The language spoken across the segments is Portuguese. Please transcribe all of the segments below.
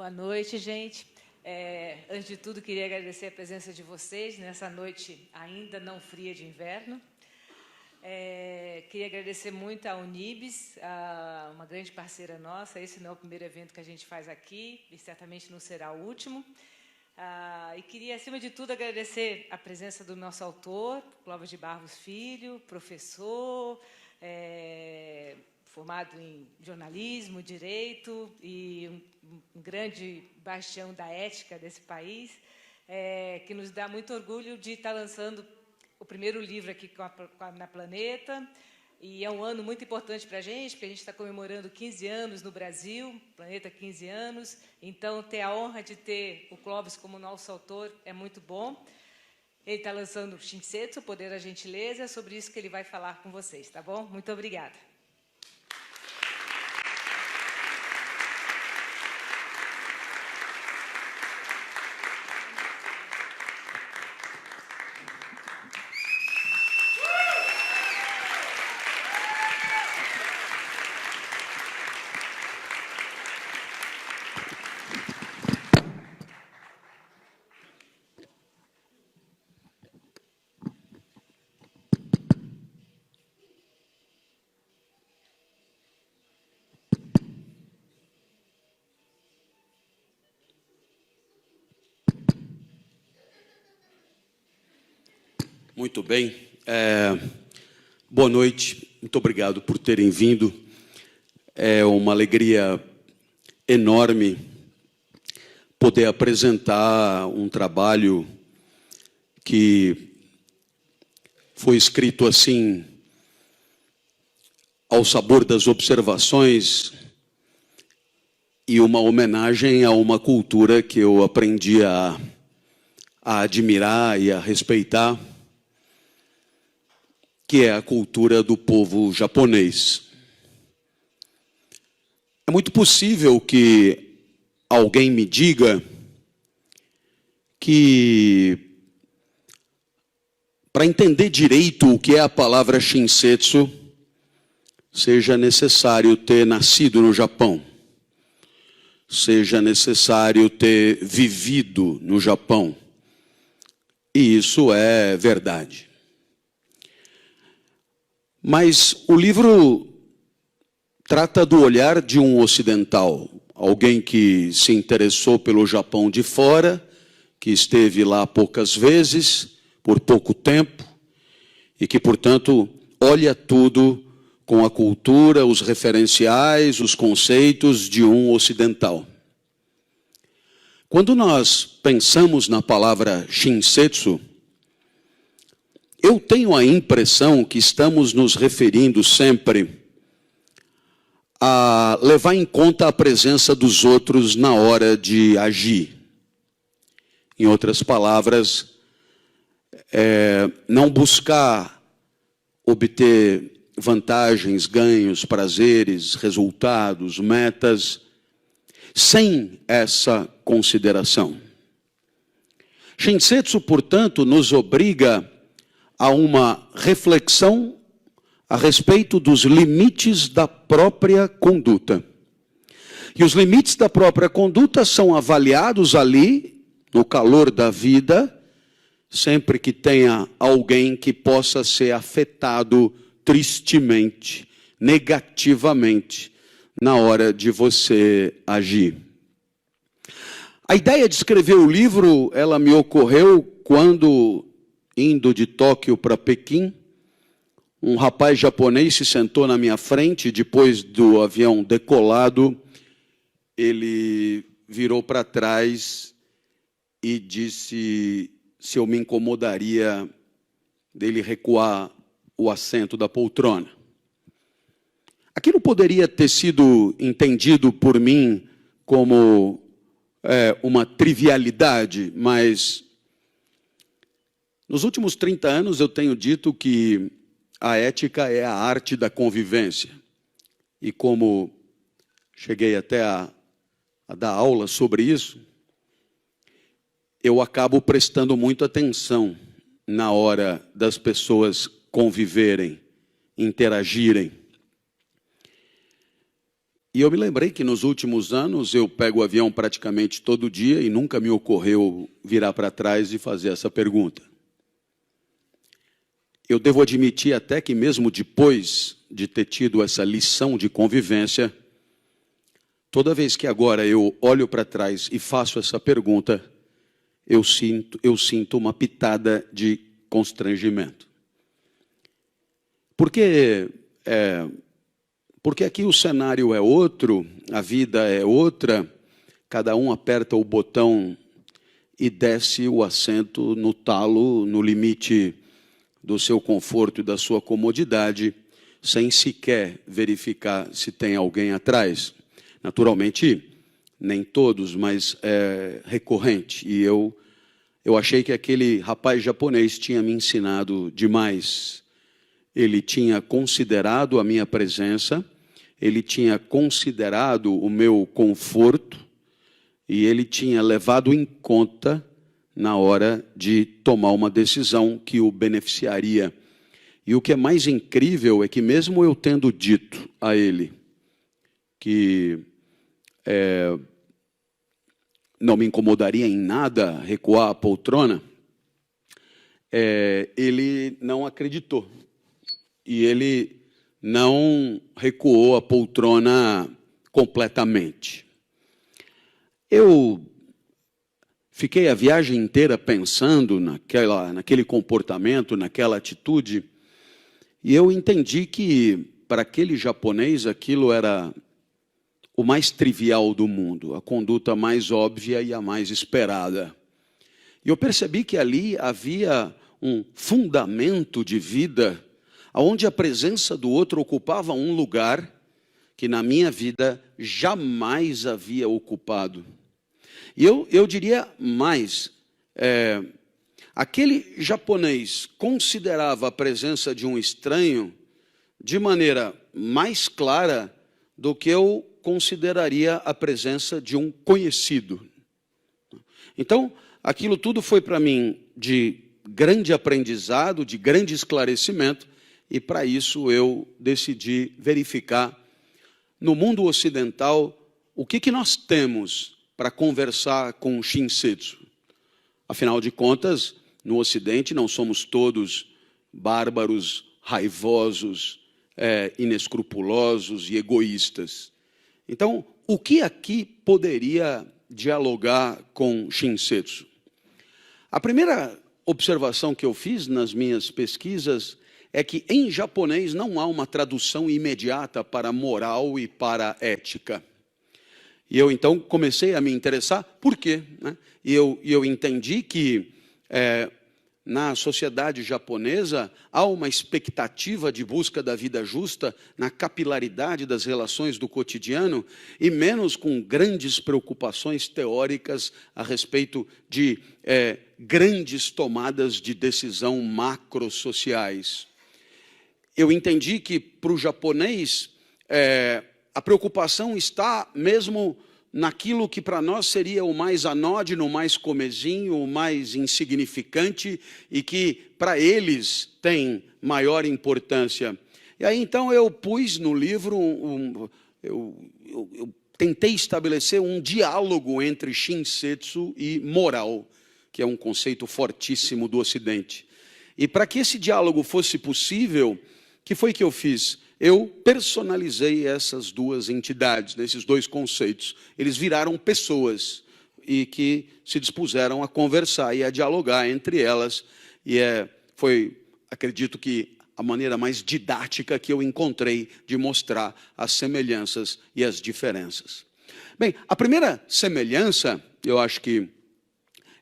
Boa noite, gente. Antes de tudo, queria agradecer a presença de vocês nessa noite ainda não fria de inverno. Queria agradecer muito à Unibis, uma grande parceira nossa. Esse não é o primeiro evento que a gente faz aqui e certamente não será o último. E queria, acima de tudo, agradecer a presença do nosso autor, Clóvis de Barros Filho, professor, formado em jornalismo, direito e um grande bastião da ética desse país, que nos dá muito orgulho de estar lançando o primeiro livro aqui na Planeta. E é um ano muito importante para a gente, porque a gente está comemorando 15 anos no Brasil, Planeta 15 anos. Então, ter a honra de ter o Clóvis como nosso autor é muito bom. Ele está lançando o Shinsetsu, o Poder da Gentileza, é sobre isso que ele vai falar com vocês, tá bom? Muito obrigada. Muito bem. Boa noite. Muito obrigado por terem vindo. É uma alegria enorme poder apresentar um trabalho que foi escrito assim, ao sabor das observações, e uma homenagem a uma cultura que eu aprendi a admirar e a respeitar, que é a cultura do povo japonês. É muito possível que alguém me diga que, para entender direito o que é a palavra Shinsetsu, seja necessário ter nascido no Japão, seja necessário ter vivido no Japão. E isso é verdade. Mas o livro trata do olhar de um ocidental, alguém que se interessou pelo Japão de fora, que esteve lá poucas vezes, por pouco tempo, e que, portanto, olha tudo com a cultura, os referenciais, os conceitos de um ocidental. Quando nós pensamos na palavra Shinsetsu, eu tenho a impressão que estamos nos referindo sempre a levar em conta a presença dos outros na hora de agir. Em outras palavras, não buscar obter vantagens, ganhos, prazeres, resultados, metas, sem essa consideração. Shinsetsu, portanto, nos obriga a uma reflexão a respeito dos limites da própria conduta. E os limites da própria conduta são avaliados ali, no calor da vida, sempre que tenha alguém que possa ser afetado tristemente, negativamente, na hora de você agir. A ideia de escrever o livro, ela me ocorreu quando, indo de Tóquio para Pequim, um rapaz japonês se sentou na minha frente. Depois do avião decolado, ele virou para trás e disse se eu me incomodaria dele recuar o assento da poltrona. Aquilo poderia ter sido entendido por mim como uma trivialidade, mas nos últimos 30 anos eu tenho dito que a ética é a arte da convivência. E como cheguei até a dar aula sobre isso, eu acabo prestando muito atenção na hora das pessoas conviverem, interagirem. E E eu me lembrei que nos últimos anos eu pego o avião praticamente todo dia e nunca me ocorreu virar para trás e fazer essa pergunta. Eu devo admitir até que mesmo depois de ter tido essa lição de convivência, toda vez que agora eu olho para trás e faço essa pergunta, eu sinto uma pitada de constrangimento. Porque aqui o cenário é outro, a vida é outra, cada um aperta o botão e desce o assento no talo, no limite do seu conforto e da sua comodidade, sem sequer verificar se tem alguém atrás. Naturalmente, nem todos, mas é recorrente. E eu achei que aquele rapaz japonês tinha me ensinado demais. Ele tinha considerado a minha presença, ele tinha considerado o meu conforto e ele tinha levado em conta na hora de tomar uma decisão que o beneficiaria. E o que é mais incrível é que mesmo eu tendo dito a ele que não me incomodaria em nada recuar a poltrona, ele não acreditou. E ele não recuou a poltrona completamente. Eu fiquei a viagem inteira pensando naquele comportamento, naquela atitude, e eu entendi que, para aquele japonês, aquilo era o mais trivial do mundo, a conduta mais óbvia e a mais esperada. E eu percebi que ali havia um fundamento de vida, onde a presença do outro ocupava um lugar que na minha vida jamais havia ocupado. E eu diria mais, aquele japonês considerava a presença de um estranho de maneira mais clara do que eu consideraria a presença de um conhecido. Então, aquilo tudo foi para mim de grande aprendizado, de grande esclarecimento, e para isso eu decidi verificar no mundo ocidental o que nós temos para conversar com o Shinsetsu. Afinal de contas, no Ocidente não somos todos bárbaros, raivosos, inescrupulosos e egoístas. Então, o que aqui poderia dialogar com Shinsetsu? A primeira observação que eu fiz nas minhas pesquisas é que em japonês não há uma tradução imediata para moral e para ética. E eu então comecei a me interessar por quê, né? E eu entendi que na sociedade japonesa há uma expectativa de busca da vida justa na capilaridade das relações do cotidiano e menos com grandes preocupações teóricas a respeito de grandes tomadas de decisão macrosociais. Eu entendi que para o japonês a preocupação está mesmo naquilo que para nós seria o mais anódino, o mais comezinho, o mais insignificante e que para eles tem maior importância. E aí então eu pus no livro, eu tentei estabelecer um diálogo entre Shinsetsu e moral, que é um conceito fortíssimo do Ocidente. E para que esse diálogo fosse possível, o que foi que eu fiz? Eu personalizei essas duas entidades, esses dois conceitos. Eles viraram pessoas e que se dispuseram a conversar e a dialogar entre elas. E foi, acredito que, a maneira mais didática que eu encontrei de mostrar as semelhanças e as diferenças. Bem, a primeira semelhança, eu acho que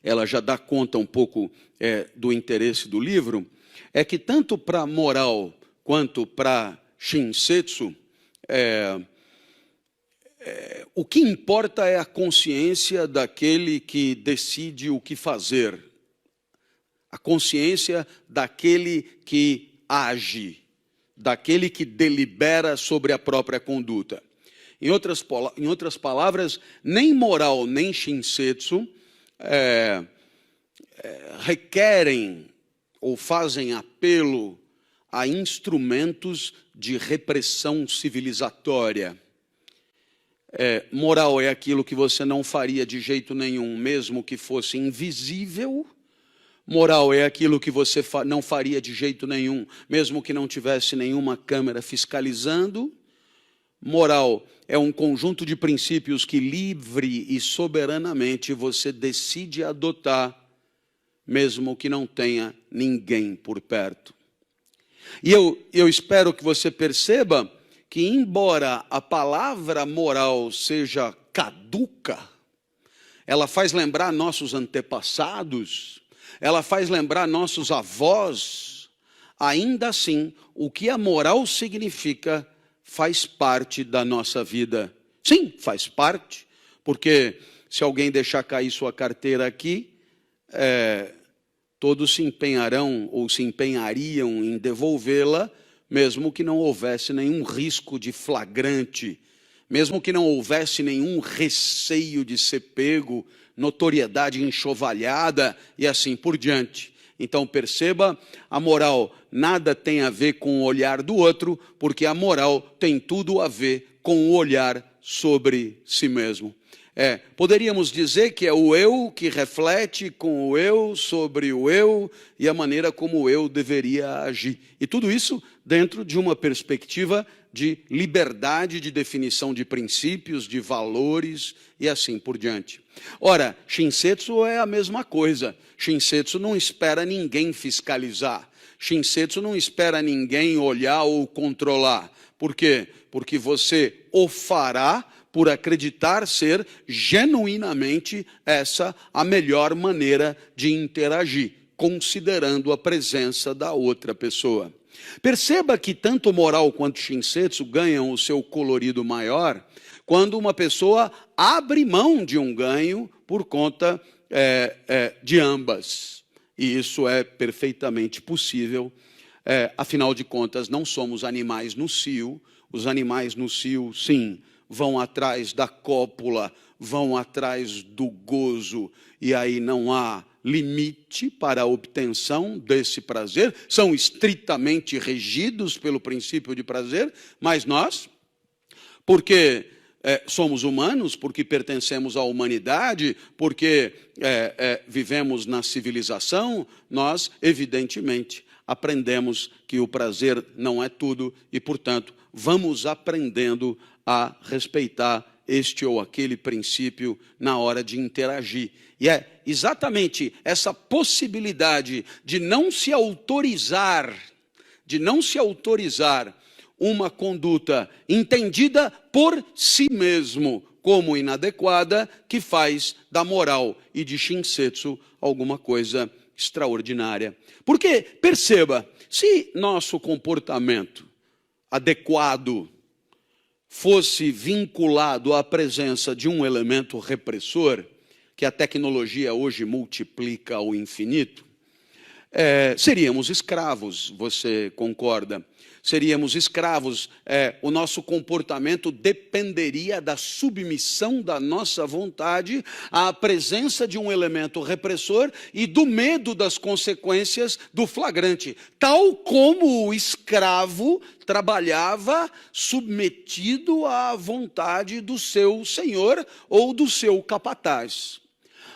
ela já dá conta um pouco do interesse do livro, é que tanto para moral quanto para Shinsetsu, o que importa é a consciência daquele que decide o que fazer, a consciência daquele que age, daquele que delibera sobre a própria conduta. Em outras palavras, nem moral nem Shinsetsu requerem ou fazem apelo a instrumentos de repressão civilizatória. Moral é aquilo que você não faria de jeito nenhum, mesmo que fosse invisível. Moral é aquilo que você não faria de jeito nenhum, mesmo que não tivesse nenhuma câmera fiscalizando. Moral é um conjunto de princípios que livre e soberanamente você decide adotar, mesmo que não tenha ninguém por perto. E eu espero que você perceba que, embora a palavra moral seja caduca, ela faz lembrar nossos antepassados, ela faz lembrar nossos avós, ainda assim, o que a moral significa faz parte da nossa vida. Sim, faz parte, porque se alguém deixar cair sua carteira aqui, todos se empenharão ou se empenhariam em devolvê-la, mesmo que não houvesse nenhum risco de flagrante, mesmo que não houvesse nenhum receio de ser pego, notoriedade enxovalhada e assim por diante. Então perceba, a moral nada tem a ver com o olhar do outro, porque a moral tem tudo a ver com o olhar sobre si mesmo. Poderíamos dizer que é o eu que reflete com o eu sobre o eu e a maneira como o eu deveria agir. E tudo isso dentro de uma perspectiva de liberdade de definição de princípios, de valores e assim por diante. Ora, Shinsetsu é a mesma coisa. Shinsetsu não espera ninguém fiscalizar. Shinsetsu não espera ninguém olhar ou controlar. Por quê? Porque você o fará por acreditar ser genuinamente essa a melhor maneira de interagir, considerando a presença da outra pessoa. Perceba que tanto moral quanto Shinsetsu ganham o seu colorido maior quando uma pessoa abre mão de um ganho por conta de ambas. E isso é perfeitamente possível. Afinal de contas, não somos animais no cio. Os animais no cio, sim, vão atrás da cópula, vão atrás do gozo, e aí não há limite para a obtenção desse prazer, são estritamente regidos pelo princípio de prazer, mas nós, porque somos humanos, porque pertencemos à humanidade, porque vivemos na civilização, nós, evidentemente, aprendemos que o prazer não é tudo e, portanto, vamos aprendendo a respeitar este ou aquele princípio na hora de interagir. E é exatamente essa possibilidade de não se autorizar uma conduta entendida por si mesmo como inadequada que faz da moral e de Shinsetsu alguma coisa extraordinária. Porque, perceba, se nosso comportamento adequado fosse vinculado à presença de um elemento repressor, que a tecnologia hoje multiplica ao infinito, seríamos escravos, você concorda? Seríamos escravos, o nosso comportamento dependeria da submissão da nossa vontade à presença de um elemento repressor e do medo das consequências do flagrante, tal como o escravo trabalhava submetido à vontade do seu senhor ou do seu capataz.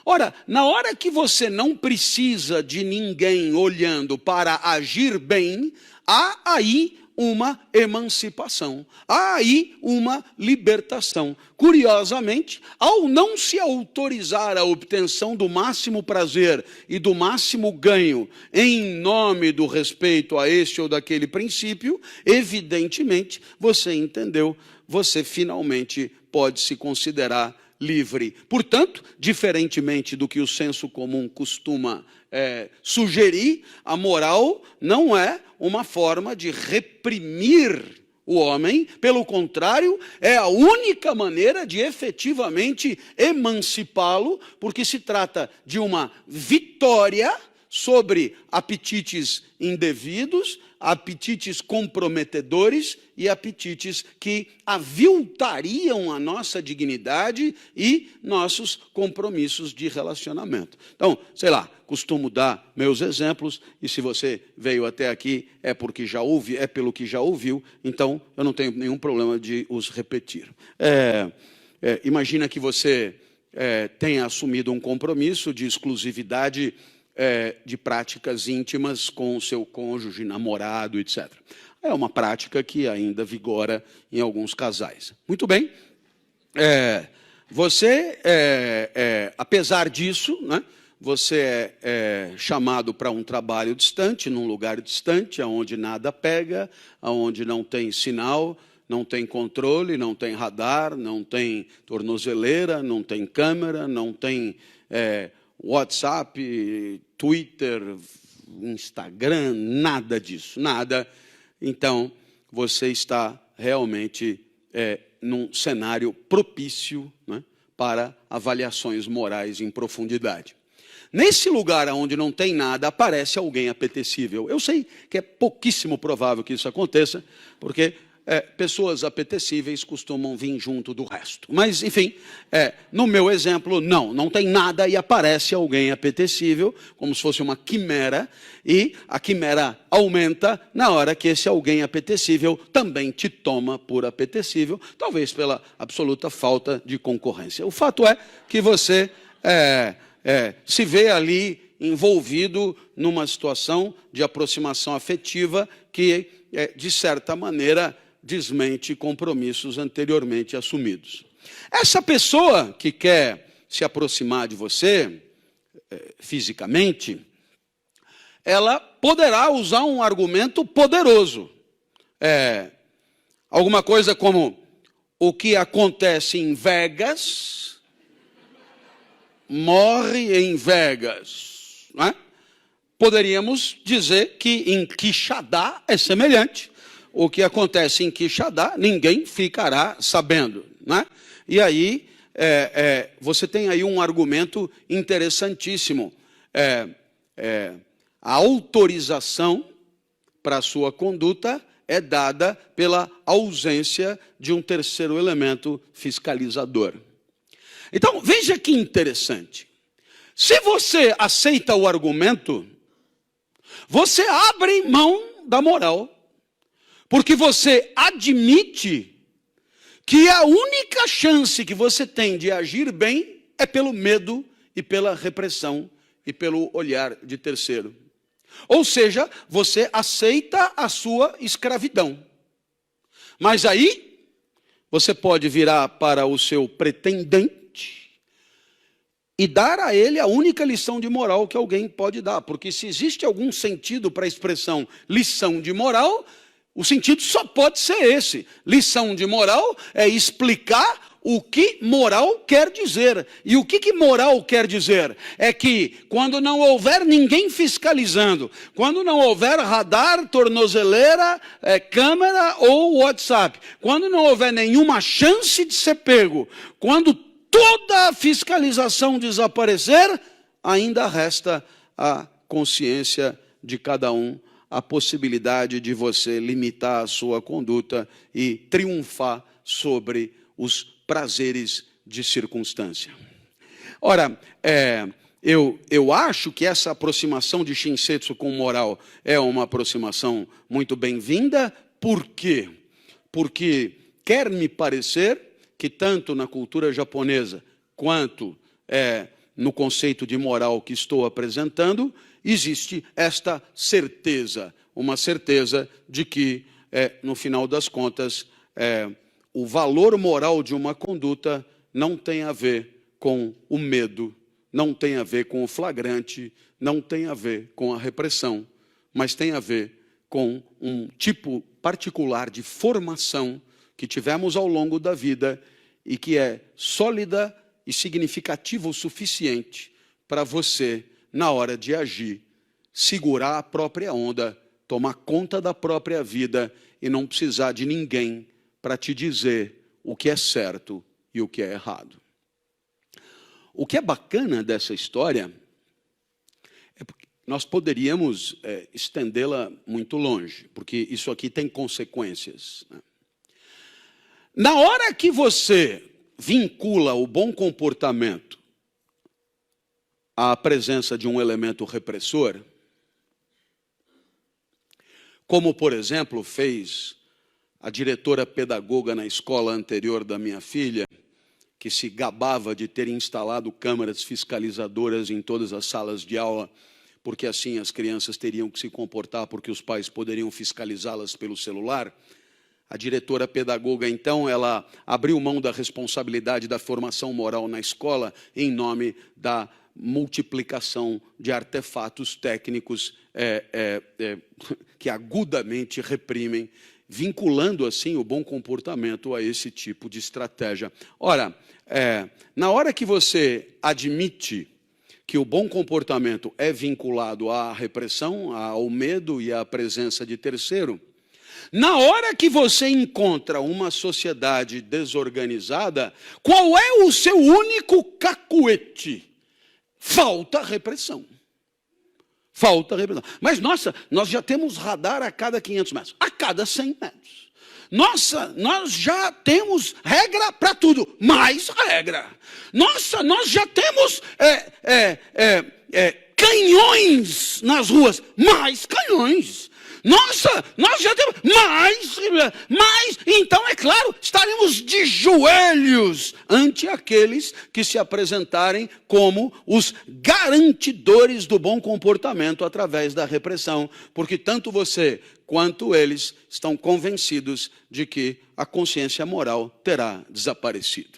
Ora, na hora que você não precisa de ninguém olhando para agir bem, há aí uma emancipação, há aí uma libertação. Curiosamente, ao não se autorizar a obtenção do máximo prazer e do máximo ganho em nome do respeito a este ou daquele princípio, evidentemente, você entendeu, você finalmente pode se considerar livre. Portanto, diferentemente do que o senso comum costuma sugerir, a moral não é uma forma de reprimir o homem, pelo contrário, é a única maneira de efetivamente emancipá-lo, porque se trata de uma vitória sobre apetites indevidos, apetites comprometedores e apetites que aviltariam a nossa dignidade e nossos compromissos de relacionamento. Então, sei lá, costumo dar meus exemplos, e se você veio até aqui é porque já ouvi, é pelo que já ouviu, então eu não tenho nenhum problema de os repetir. imagina que você tenha assumido um compromisso de exclusividade de práticas íntimas com o seu cônjuge, namorado, etc. É uma prática que ainda vigora em alguns casais. Muito bem. Você, apesar disso, né, você é chamado para um trabalho distante, num lugar distante, onde nada pega, onde não tem sinal, não tem controle, não tem radar, não tem tornozeleira, não tem câmera, não tem WhatsApp, Twitter, Instagram, nada disso, nada. Então, você está realmente num cenário propício, né, para avaliações morais em profundidade. Nesse lugar onde não tem nada, aparece alguém apetecível. Eu sei que é pouquíssimo provável que isso aconteça, porque pessoas apetecíveis costumam vir junto do resto. Mas, enfim, no meu exemplo, não tem nada e aparece alguém apetecível, como se fosse uma quimera, e a quimera aumenta na hora que esse alguém apetecível também te toma por apetecível, talvez pela absoluta falta de concorrência. O fato é que você se vê ali envolvido numa situação de aproximação afetiva que, de certa maneira, desmente compromissos anteriormente assumidos. Essa pessoa que quer se aproximar de você, fisicamente, ela poderá usar um argumento poderoso. Alguma coisa como: o que acontece em Vegas morre em Vegas. Não é? Poderíamos dizer que em Quixadá é semelhante. O que acontece em Quixadá, ninguém ficará sabendo. Não é? E aí, você tem aí um argumento interessantíssimo. A autorização para a sua conduta é dada pela ausência de um terceiro elemento fiscalizador. Então, veja que interessante. Se você aceita o argumento, você abre mão da moral, porque você admite que a única chance que você tem de agir bem é pelo medo e pela repressão e pelo olhar de terceiro. Ou seja, você aceita a sua escravidão. Mas aí, você pode virar para o seu pretendente e dar a ele a única lição de moral que alguém pode dar. Porque se existe algum sentido para a expressão lição de moral, o sentido só pode ser esse. Lição de moral é explicar o que moral quer dizer. E o que moral quer dizer? É que quando não houver ninguém fiscalizando, quando não houver radar, tornozeleira, câmera ou WhatsApp, quando não houver nenhuma chance de ser pego, quando toda a fiscalização desaparecer, ainda resta a consciência de cada um, a possibilidade de você limitar a sua conduta e triunfar sobre os prazeres de circunstância. Ora, eu acho que essa aproximação de Shinsetsu com moral é uma aproximação muito bem-vinda. Por quê? Porque quer me parecer que tanto na cultura japonesa quanto no conceito de moral que estou apresentando, existe esta certeza, uma certeza de que, no final das contas, o valor moral de uma conduta não tem a ver com o medo, não tem a ver com o flagrante, não tem a ver com a repressão, mas tem a ver com um tipo particular de formação que tivemos ao longo da vida e que é sólida e significativa o suficiente para você, na hora de agir, segurar a própria onda, tomar conta da própria vida e não precisar de ninguém para te dizer o que é certo e o que é errado. O que é bacana dessa história é porque nós poderíamos estendê-la muito longe, porque isso aqui tem consequências, né? Na hora que você vincula o bom comportamento à presença de um elemento repressor, como, por exemplo, fez a diretora pedagoga na escola anterior da minha filha, que se gabava de ter instalado câmeras fiscalizadoras em todas as salas de aula, porque assim as crianças teriam que se comportar, porque os pais poderiam fiscalizá-las pelo celular. A diretora pedagoga, então, ela abriu mão da responsabilidade da formação moral na escola em nome da multiplicação de artefatos técnicos que agudamente reprimem, vinculando, assim, o bom comportamento a esse tipo de estratégia. Ora, na hora que você admite que o bom comportamento é vinculado à repressão, ao medo e à presença de terceiro, na hora que você encontra uma sociedade desorganizada, qual é o seu único cacuete? Falta repressão. Falta repressão. Mas, nossa, nós já temos radar a cada 500 metros, a cada 100 metros. Nossa, nós já temos regra para tudo, mais regra. Nossa, nós já temos canhões nas ruas, mais canhões. Nossa, nós já temos mais, então é claro, estaremos de joelhos ante aqueles que se apresentarem como os garantidores do bom comportamento através da repressão, porque tanto você quanto eles estão convencidos de que a consciência moral terá desaparecido.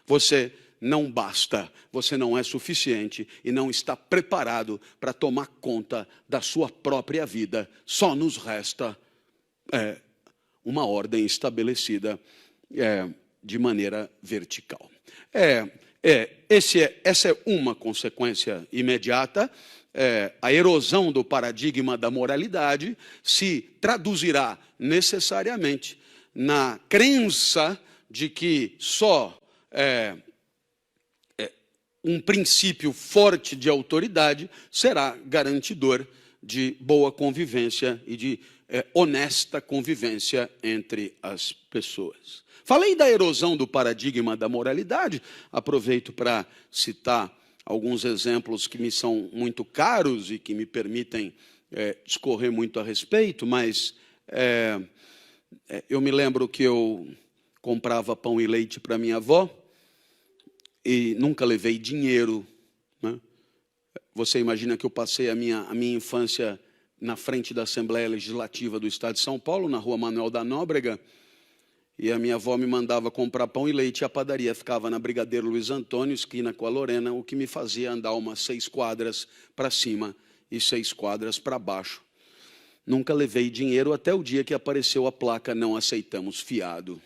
Você não basta, você não é suficiente e não está preparado para tomar conta da sua própria vida. Só nos resta uma ordem estabelecida de maneira vertical. Essa é uma consequência imediata. A erosão do paradigma da moralidade se traduzirá necessariamente na crença de que só um princípio forte de autoridade será garantidor de boa convivência e de honesta convivência entre as pessoas. Falei da erosão do paradigma da moralidade, aproveito para citar alguns exemplos que me são muito caros e que me permitem discorrer muito a respeito, mas eu me lembro que eu comprava pão e leite para minha avó, e nunca levei dinheiro, né? Você imagina que eu passei a minha infância na frente da Assembleia Legislativa do Estado de São Paulo, na rua Manuel da Nóbrega, e a minha avó me mandava comprar pão e leite, e a padaria ficava na Brigadeiro Luiz Antônio, esquina com a Lorena, o que me fazia andar umas 6 quadras para cima e 6 quadras para baixo. Nunca levei dinheiro até o dia que apareceu a placa "Não aceitamos fiado".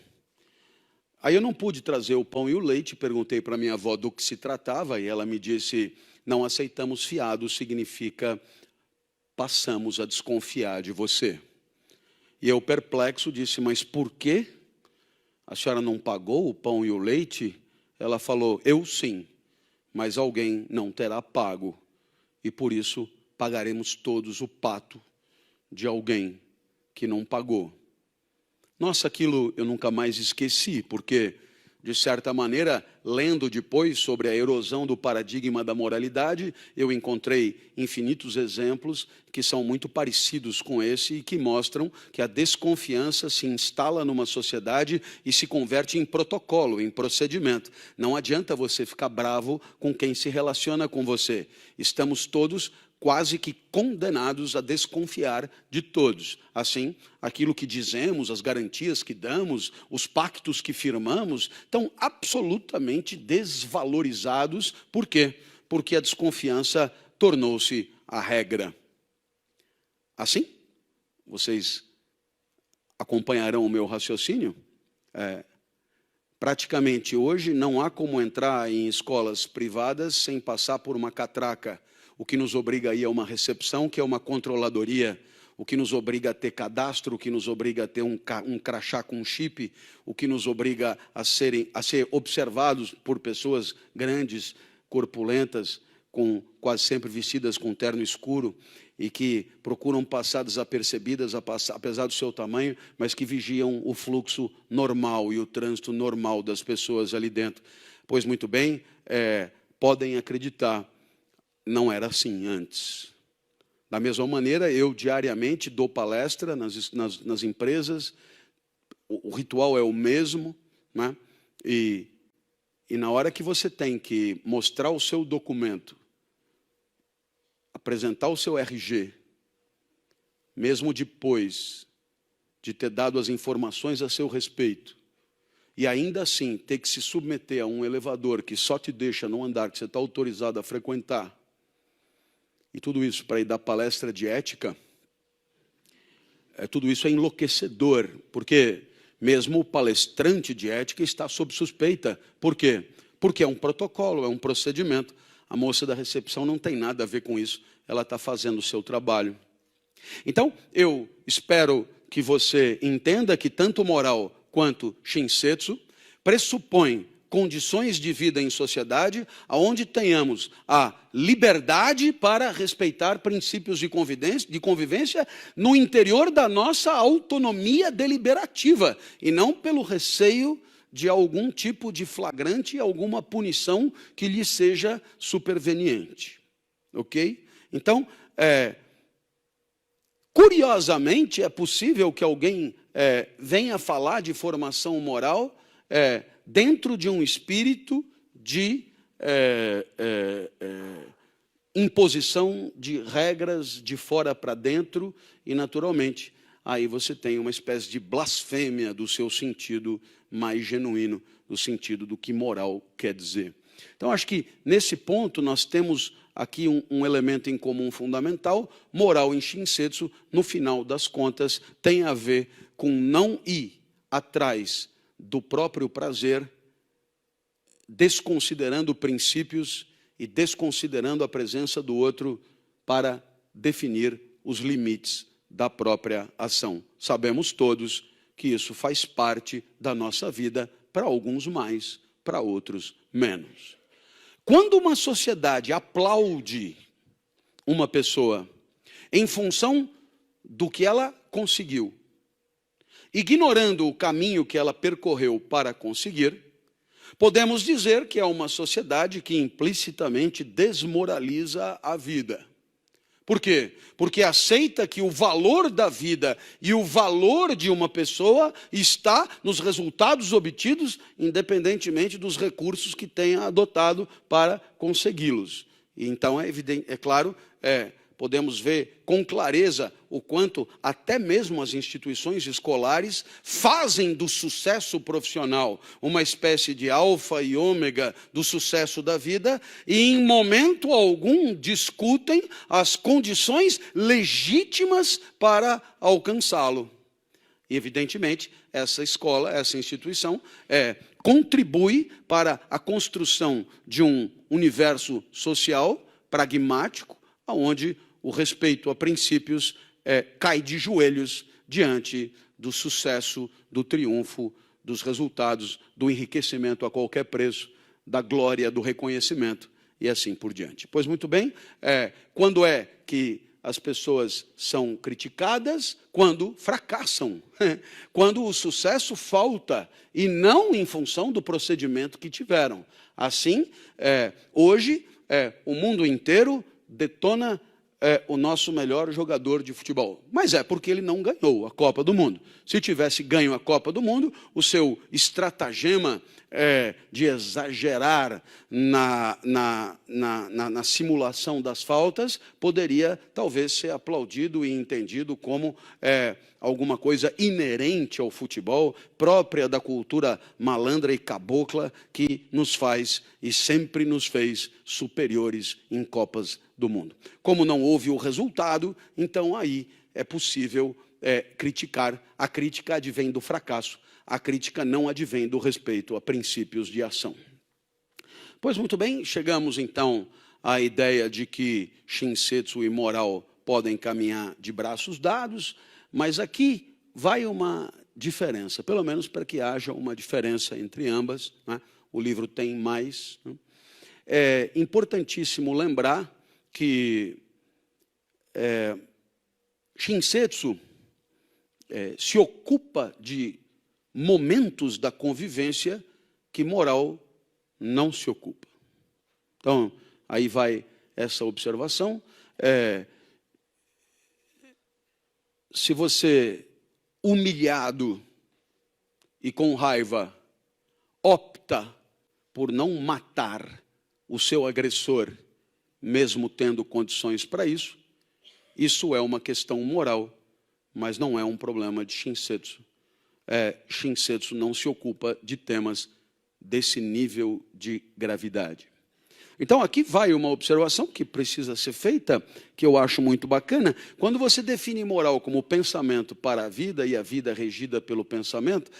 Aí eu não pude trazer o pão e o leite, perguntei para minha avó do que se tratava, e ela me disse: "Não aceitamos fiado significa passamos a desconfiar de você". E eu, perplexo, disse: "Mas por quê? A senhora não pagou o pão e o leite?" Ela falou: "Eu sim, mas alguém não terá pago, e por isso pagaremos todos o pato de alguém que não pagou". Nossa, aquilo eu nunca mais esqueci, porque, de certa maneira, lendo depois sobre a erosão do paradigma da moralidade, eu encontrei infinitos exemplos que são muito parecidos com esse e que mostram que a desconfiança se instala numa sociedade e se converte em protocolo, em procedimento. Não adianta você ficar bravo com quem se relaciona com você. Estamos todos quase que condenados a desconfiar de todos. Assim, aquilo que dizemos, as garantias que damos, os pactos que firmamos, estão absolutamente desvalorizados. Por quê? Porque a desconfiança tornou-se a regra. Assim, vocês acompanharão o meu raciocínio? Praticamente hoje não há como entrar em escolas privadas sem passar por uma catraca, o que nos obriga a ir a uma recepção, que é uma controladoria, o que nos obriga a ter cadastro, o que nos obriga a ter um crachá com chip, o que nos obriga a ser observados por pessoas grandes, corpulentas, quase sempre vestidas com terno escuro, e que procuram passar desapercebidas, apesar do seu tamanho, mas que vigiam o fluxo normal e o trânsito normal das pessoas ali dentro. Pois muito bem, podem acreditar, não era assim antes. Da mesma maneira, eu diariamente dou palestra nas empresas, o ritual é o mesmo, né? E E na hora que você tem que mostrar o seu documento, apresentar o seu RG, mesmo depois de ter dado as informações a seu respeito, e ainda assim ter que se submeter a um elevador que só te deixa no andar que você está autorizado a frequentar, e tudo isso para ir dar palestra de ética, tudo isso é enlouquecedor, porque mesmo o palestrante de ética está sob suspeita. Por quê? Porque é um protocolo, é um procedimento. A moça da recepção não tem nada a ver com isso, ela está fazendo o seu trabalho. Então, eu espero que você entenda que tanto moral quanto Shinsetsu pressupõe condições de vida em sociedade onde tenhamos a liberdade para respeitar princípios de convivência no interior da nossa autonomia deliberativa e não pelo receio de algum tipo de flagrante e alguma punição que lhe seja superveniente. Ok? Então, curiosamente, é possível que alguém venha falar de formação moral dentro de um espírito de imposição de regras de fora para dentro e, naturalmente, aí você tem uma espécie de blasfêmia do seu sentido mais genuíno, do sentido do que moral quer dizer. Então, acho que, nesse ponto, nós temos aqui um elemento em comum fundamental. Moral em Shinsetsu, no final das contas, tem a ver com não ir atrás do próprio prazer, desconsiderando princípios e desconsiderando a presença do outro para definir os limites da própria ação. Sabemos todos que isso faz parte da nossa vida, para alguns mais, para outros menos. Quando uma sociedade aplaude uma pessoa em função do que ela conseguiu, ignorando o caminho que ela percorreu para conseguir, podemos dizer que é uma sociedade que implicitamente desmoraliza a vida. Por quê? Porque aceita que o valor da vida e o valor de uma pessoa está nos resultados obtidos, independentemente dos recursos que tenha adotado para consegui-los. E então é evidente, é claro, podemos ver com clareza o quanto até mesmo as instituições escolares fazem do sucesso profissional uma espécie de alfa e ômega do sucesso da vida e em momento algum discutem as condições legítimas para alcançá-lo. E evidentemente essa escola, essa instituição contribui para a construção de um universo social pragmático, onde o respeito a princípios cai de joelhos diante do sucesso, do triunfo, dos resultados, do enriquecimento a qualquer preço, da glória, do reconhecimento e assim por diante. Pois muito bem, quando é que as pessoas são criticadas? Quando fracassam, quando o sucesso falta e não em função do procedimento que tiveram. Assim, hoje, o mundo inteiro detona o nosso melhor jogador de futebol. Mas é porque ele não ganhou a Copa do Mundo. Se tivesse ganho a Copa do Mundo, o seu estratagema de exagerar na simulação das faltas poderia talvez ser aplaudido e entendido como alguma coisa inerente ao futebol, própria da cultura malandra e cabocla que nos faz e sempre nos fez superiores em Copas do Mundo. Como não houve o resultado, então aí é possível criticar. A crítica advém do fracasso. A crítica não advém do respeito a princípios de ação. Pois muito bem, chegamos então à ideia de que Shinsetsu e moral podem caminhar de braços dados, mas aqui vai uma diferença, pelo menos para que haja uma diferença entre ambas, né? O livro tem mais. Né? É importantíssimo lembrar que Shinsetsu se ocupa de momentos da convivência que moral não se ocupa. Então, aí vai essa observação. Se você, humilhado e com raiva, opta por não matar o seu agressor, mesmo tendo condições para isso, isso é uma questão moral, mas não é um problema de Shinsetsu. Shinsetsu não se ocupa de temas desse nível de gravidade. Então, aqui vai uma observação que precisa ser feita, que eu acho muito bacana. Quando você define moral como pensamento para a vida, e a vida regida pelo pensamento,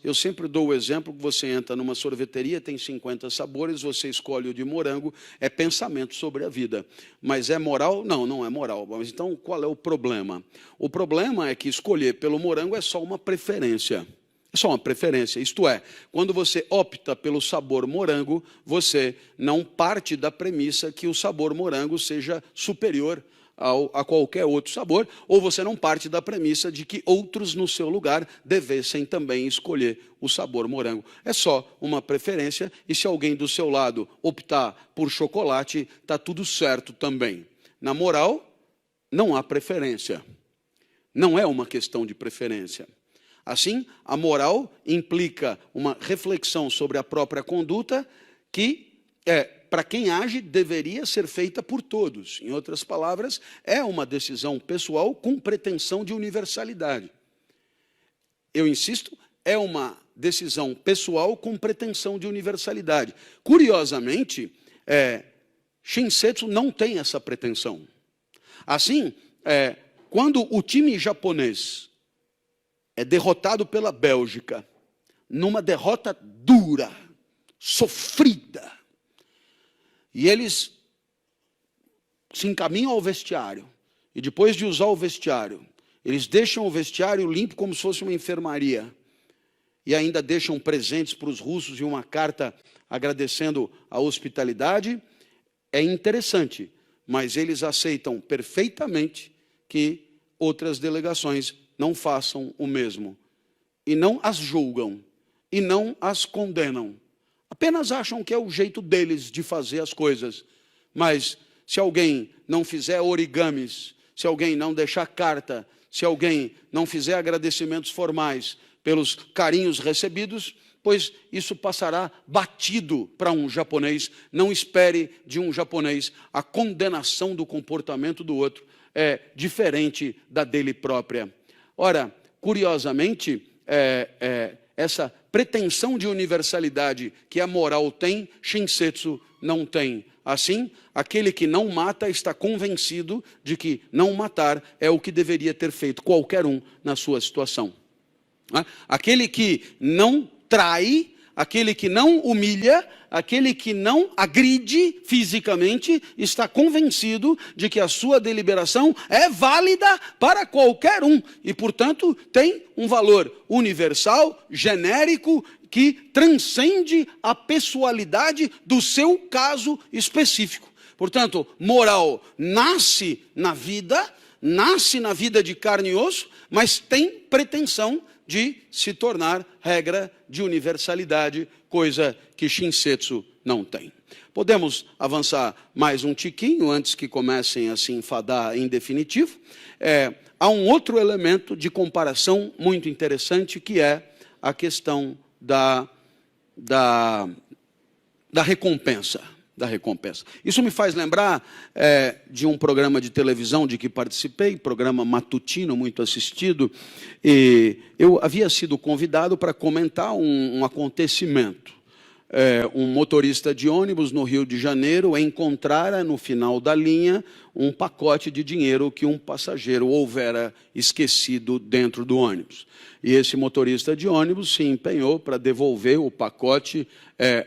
eu sempre dou o exemplo que você entra numa sorveteria, tem 50 sabores, você escolhe o de morango, é pensamento sobre a vida. Mas é moral? Não, não é moral. Mas então, qual é o problema? O problema é que escolher pelo morango é só uma preferência. É só uma preferência, isto é, quando você opta pelo sabor morango, você não parte da premissa que o sabor morango seja superior a qualquer outro sabor, ou você não parte da premissa de que outros no seu lugar devessem também escolher o sabor morango. É só uma preferência, e se alguém do seu lado optar por chocolate, está tudo certo também. Na moral, não há preferência. Não é uma questão de preferência. Assim, a moral implica uma reflexão sobre a própria conduta que, para quem age, deveria ser feita por todos. Em outras palavras, é uma decisão pessoal com pretensão de universalidade. Eu insisto, é uma decisão pessoal com pretensão de universalidade. Curiosamente, Shinsetsu não tem essa pretensão. Assim, quando o time japonês é derrotado pela Bélgica, numa derrota dura, sofrida, e eles se encaminham ao vestiário, e depois de usar o vestiário, eles deixam o vestiário limpo como se fosse uma enfermaria, e ainda deixam presentes para os russos e uma carta agradecendo a hospitalidade. É interessante, mas eles aceitam perfeitamente que outras delegações não façam o mesmo, e não as julgam, e não as condenam. Apenas acham que é o jeito deles de fazer as coisas. Mas se alguém não fizer origamis, se alguém não deixar carta, se alguém não fizer agradecimentos formais pelos carinhos recebidos, pois isso passará batido para um japonês. Não espere de um japonês a condenação do comportamento do outro, é diferente da dele própria. Ora, curiosamente, essa pretensão de universalidade que a moral tem, Shinsetsu não tem. Assim, aquele que não mata está convencido de que não matar é o que deveria ter feito qualquer um na sua situação. Aquele que não trai, aquele que não humilha, aquele que não agride fisicamente, está convencido de que a sua deliberação é válida para qualquer um e, portanto, tem um valor universal, genérico, que transcende a pessoalidade do seu caso específico. Portanto, moral nasce na vida de carne e osso, mas tem pretensão de se tornar regra de universalidade, coisa que Shinsetsu não tem. Podemos avançar mais um tiquinho antes que comecem a se enfadar em definitivo. Há um outro elemento de comparação muito interessante, que é a questão da recompensa. Isso me faz lembrar de um programa de televisão de que participei, programa matutino muito assistido, e eu havia sido convidado para comentar um acontecimento. Um motorista de ônibus no Rio de Janeiro encontrara no final da linha um pacote de dinheiro que um passageiro houvera esquecido dentro do ônibus. E esse motorista de ônibus se empenhou para devolver o pacote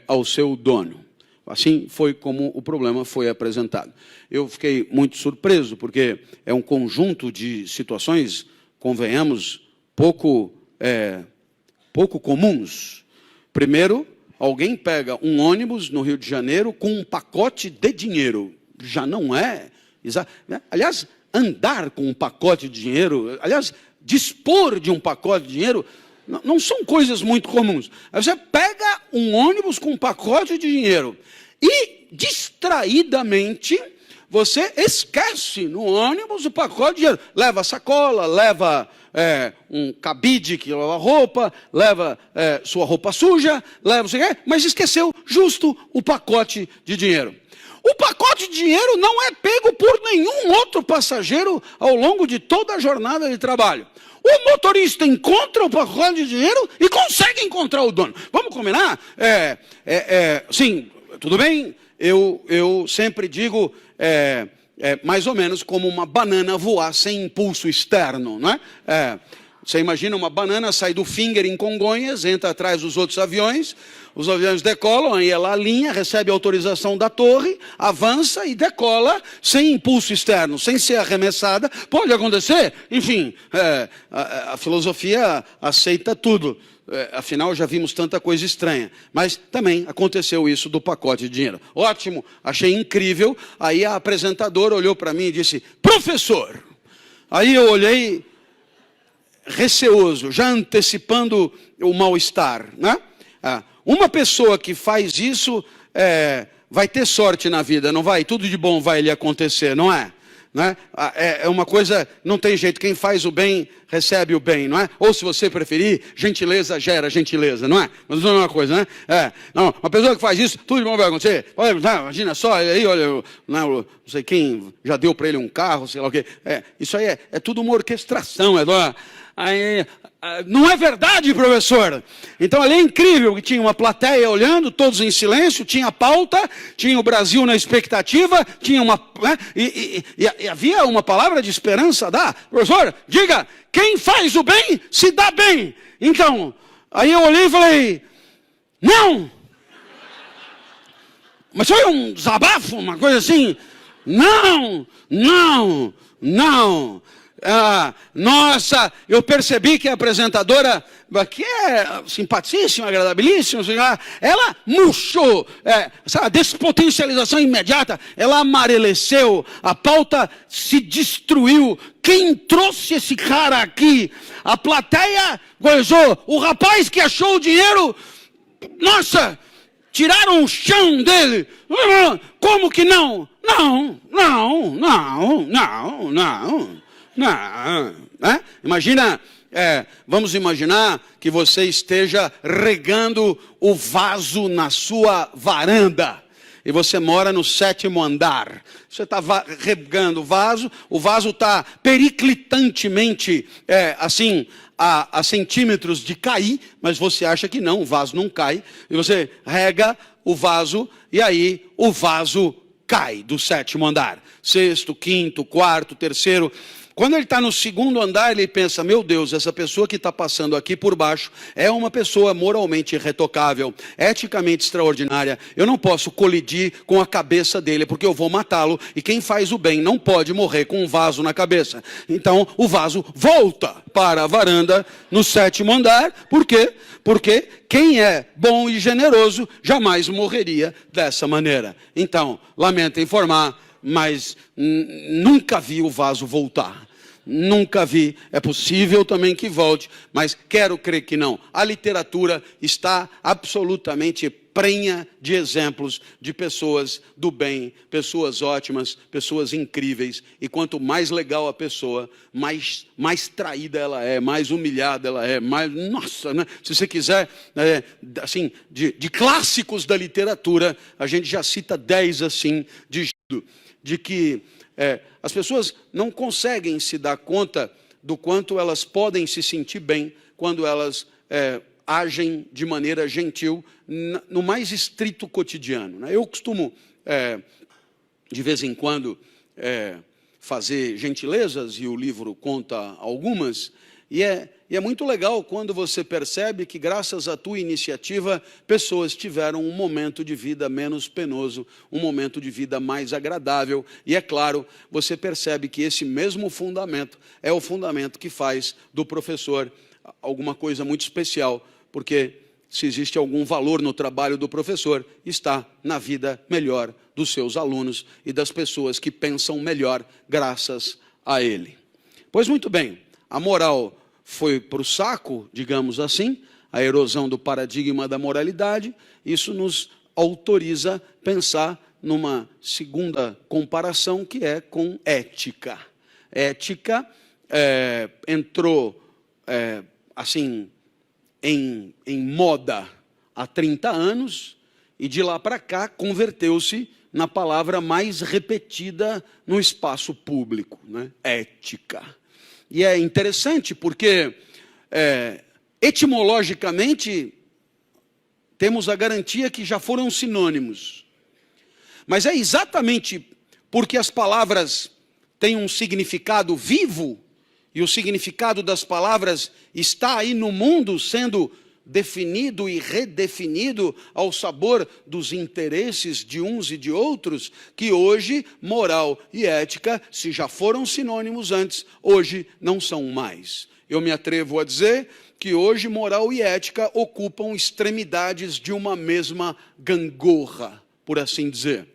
ao seu dono. Assim foi como o problema foi apresentado. Eu fiquei muito surpreso, porque é um conjunto de situações, convenhamos, pouco comuns. Primeiro, alguém pega um ônibus no Rio de Janeiro com um pacote de dinheiro. Já não é... Aliás, andar com um pacote de dinheiro, dispor de um pacote de dinheiro, não são coisas muito comuns. Aí você pega um ônibus com um pacote de dinheiro e, distraidamente, você esquece no ônibus o pacote de dinheiro. Leva a sacola, leva um cabide que lava roupa, leva sua roupa suja, leva não sei o quê, mas esqueceu justo o pacote de dinheiro. O pacote de dinheiro não é pego por nenhum outro passageiro ao longo de toda a jornada de trabalho. O motorista encontra o pacote de dinheiro e consegue encontrar o dono. Vamos combinar? Sim, tudo bem? Eu sempre digo, mais ou menos como uma banana voar sem impulso externo, não é? Você imagina uma banana sair do Finger em Congonhas, entra atrás dos outros aviões, os aviões decolam, aí ela alinha, recebe autorização da torre, avança e decola sem impulso externo, sem ser arremessada. Pode acontecer? Enfim, a filosofia aceita tudo. Afinal, já vimos tanta coisa estranha. Mas também aconteceu isso do pacote de dinheiro. Ótimo, achei incrível. Aí a apresentadora olhou para mim e disse, professor. Aí eu olhei receoso, já antecipando o mal-estar, né? Uma pessoa que faz isso vai ter sorte na vida, não vai? Tudo de bom vai lhe acontecer, não é? Né? É uma coisa, não tem jeito, quem faz o bem, recebe o bem, não é? Ou se você preferir, gentileza gera gentileza, não é? Mas não é uma coisa, né? Não, uma pessoa que faz isso, tudo de bom vai acontecer. Olha, imagina só, aí olha, não sei quem já deu para ele um carro, sei lá o quê. Isso aí é tudo uma orquestração, não é verdade, professor? Então ali é incrível que tinha uma plateia olhando, todos em silêncio, tinha pauta, tinha o Brasil na expectativa, tinha e havia uma palavra de esperança da professor, diga, quem faz o bem se dá bem. Então, aí eu olhei e falei, não! Mas foi um desabafo, uma coisa assim, não. Nossa, eu percebi que a apresentadora, que é simpaticíssima, agradabilíssima, ela murchou, essa despotencialização imediata, ela amareleceu, a pauta se destruiu. Quem trouxe esse cara aqui? A plateia gozou, o rapaz que achou o dinheiro, nossa, tiraram o chão dele. Como que não? Não. Imagina, vamos imaginar que você esteja regando o vaso na sua varanda. E você mora no 7º andar. Você está regando o vaso está periclitantemente, assim, a centímetros de cair, mas você acha que não, o vaso não cai. E você rega o vaso, e aí o vaso cai do 7º andar. 6º, 5º, 4º, 3º. Quando ele está no 2º andar, ele pensa, meu Deus, essa pessoa que está passando aqui por baixo é uma pessoa moralmente irretocável, eticamente extraordinária. Eu não posso colidir com a cabeça dele, porque eu vou matá-lo. E quem faz o bem não pode morrer com um vaso na cabeça. Então, o vaso volta para a varanda no 7º andar. Por quê? Porque quem é bom e generoso jamais morreria dessa maneira. Então, lamento informar, mas nunca vi o vaso voltar. Nunca vi. É possível também que volte, mas quero crer que não. A literatura está absolutamente prenha de exemplos de pessoas do bem, pessoas ótimas, pessoas incríveis. E quanto mais legal a pessoa, mais traída ela é, mais humilhada ela é, mais... Nossa, né? Se você quiser, assim, de clássicos da literatura, a gente já cita 10 assim, de que as pessoas não conseguem se dar conta do quanto elas podem se sentir bem quando elas agem de maneira gentil no mais estrito cotidiano, né? Eu costumo, de vez em quando, fazer gentilezas, e o livro conta algumas, e é muito legal quando você percebe que, graças à tua iniciativa, pessoas tiveram um momento de vida menos penoso, um momento de vida mais agradável. E, é claro, você percebe que esse mesmo fundamento é o fundamento que faz do professor alguma coisa muito especial, porque se existe algum valor no trabalho do professor, está na vida melhor dos seus alunos e das pessoas que pensam melhor graças a ele. Pois muito bem, a moral foi para o saco, digamos assim, a erosão do paradigma da moralidade. Isso nos autoriza a pensar numa segunda comparação, que é com ética. Ética entrou assim, em moda há 30 anos, e de lá para cá converteu-se na palavra mais repetida no espaço público, né? Ética. E é interessante porque, etimologicamente, temos a garantia que já foram sinônimos. Mas é exatamente porque as palavras têm um significado vivo, e o significado das palavras está aí no mundo sendo definido e redefinido ao sabor dos interesses de uns e de outros, que hoje moral e ética, se já foram sinônimos antes, hoje não são mais. Eu me atrevo a dizer que hoje moral e ética ocupam extremidades de uma mesma gangorra, por assim dizer.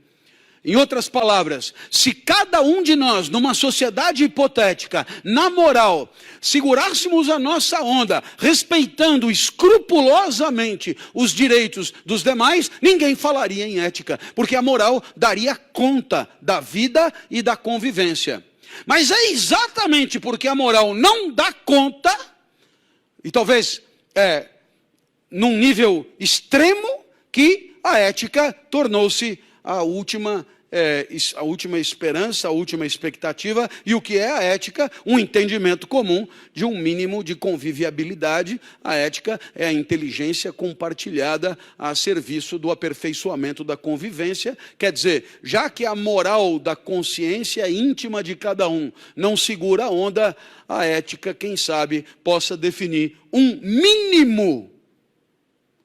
Em outras palavras, se cada um de nós, numa sociedade hipotética, na moral, segurássemos a nossa onda, respeitando escrupulosamente os direitos dos demais, ninguém falaria em ética, porque a moral daria conta da vida e da convivência. Mas é exatamente porque a moral não dá conta, e talvez num nível extremo, que a ética tornou-se a última esperança, a última expectativa. E o que é a ética? Um entendimento comum de um mínimo de convivialidade. A ética é a inteligência compartilhada a serviço do aperfeiçoamento da convivência. Quer dizer, já que a moral da consciência íntima de cada um não segura a onda, a ética, quem sabe, possa definir um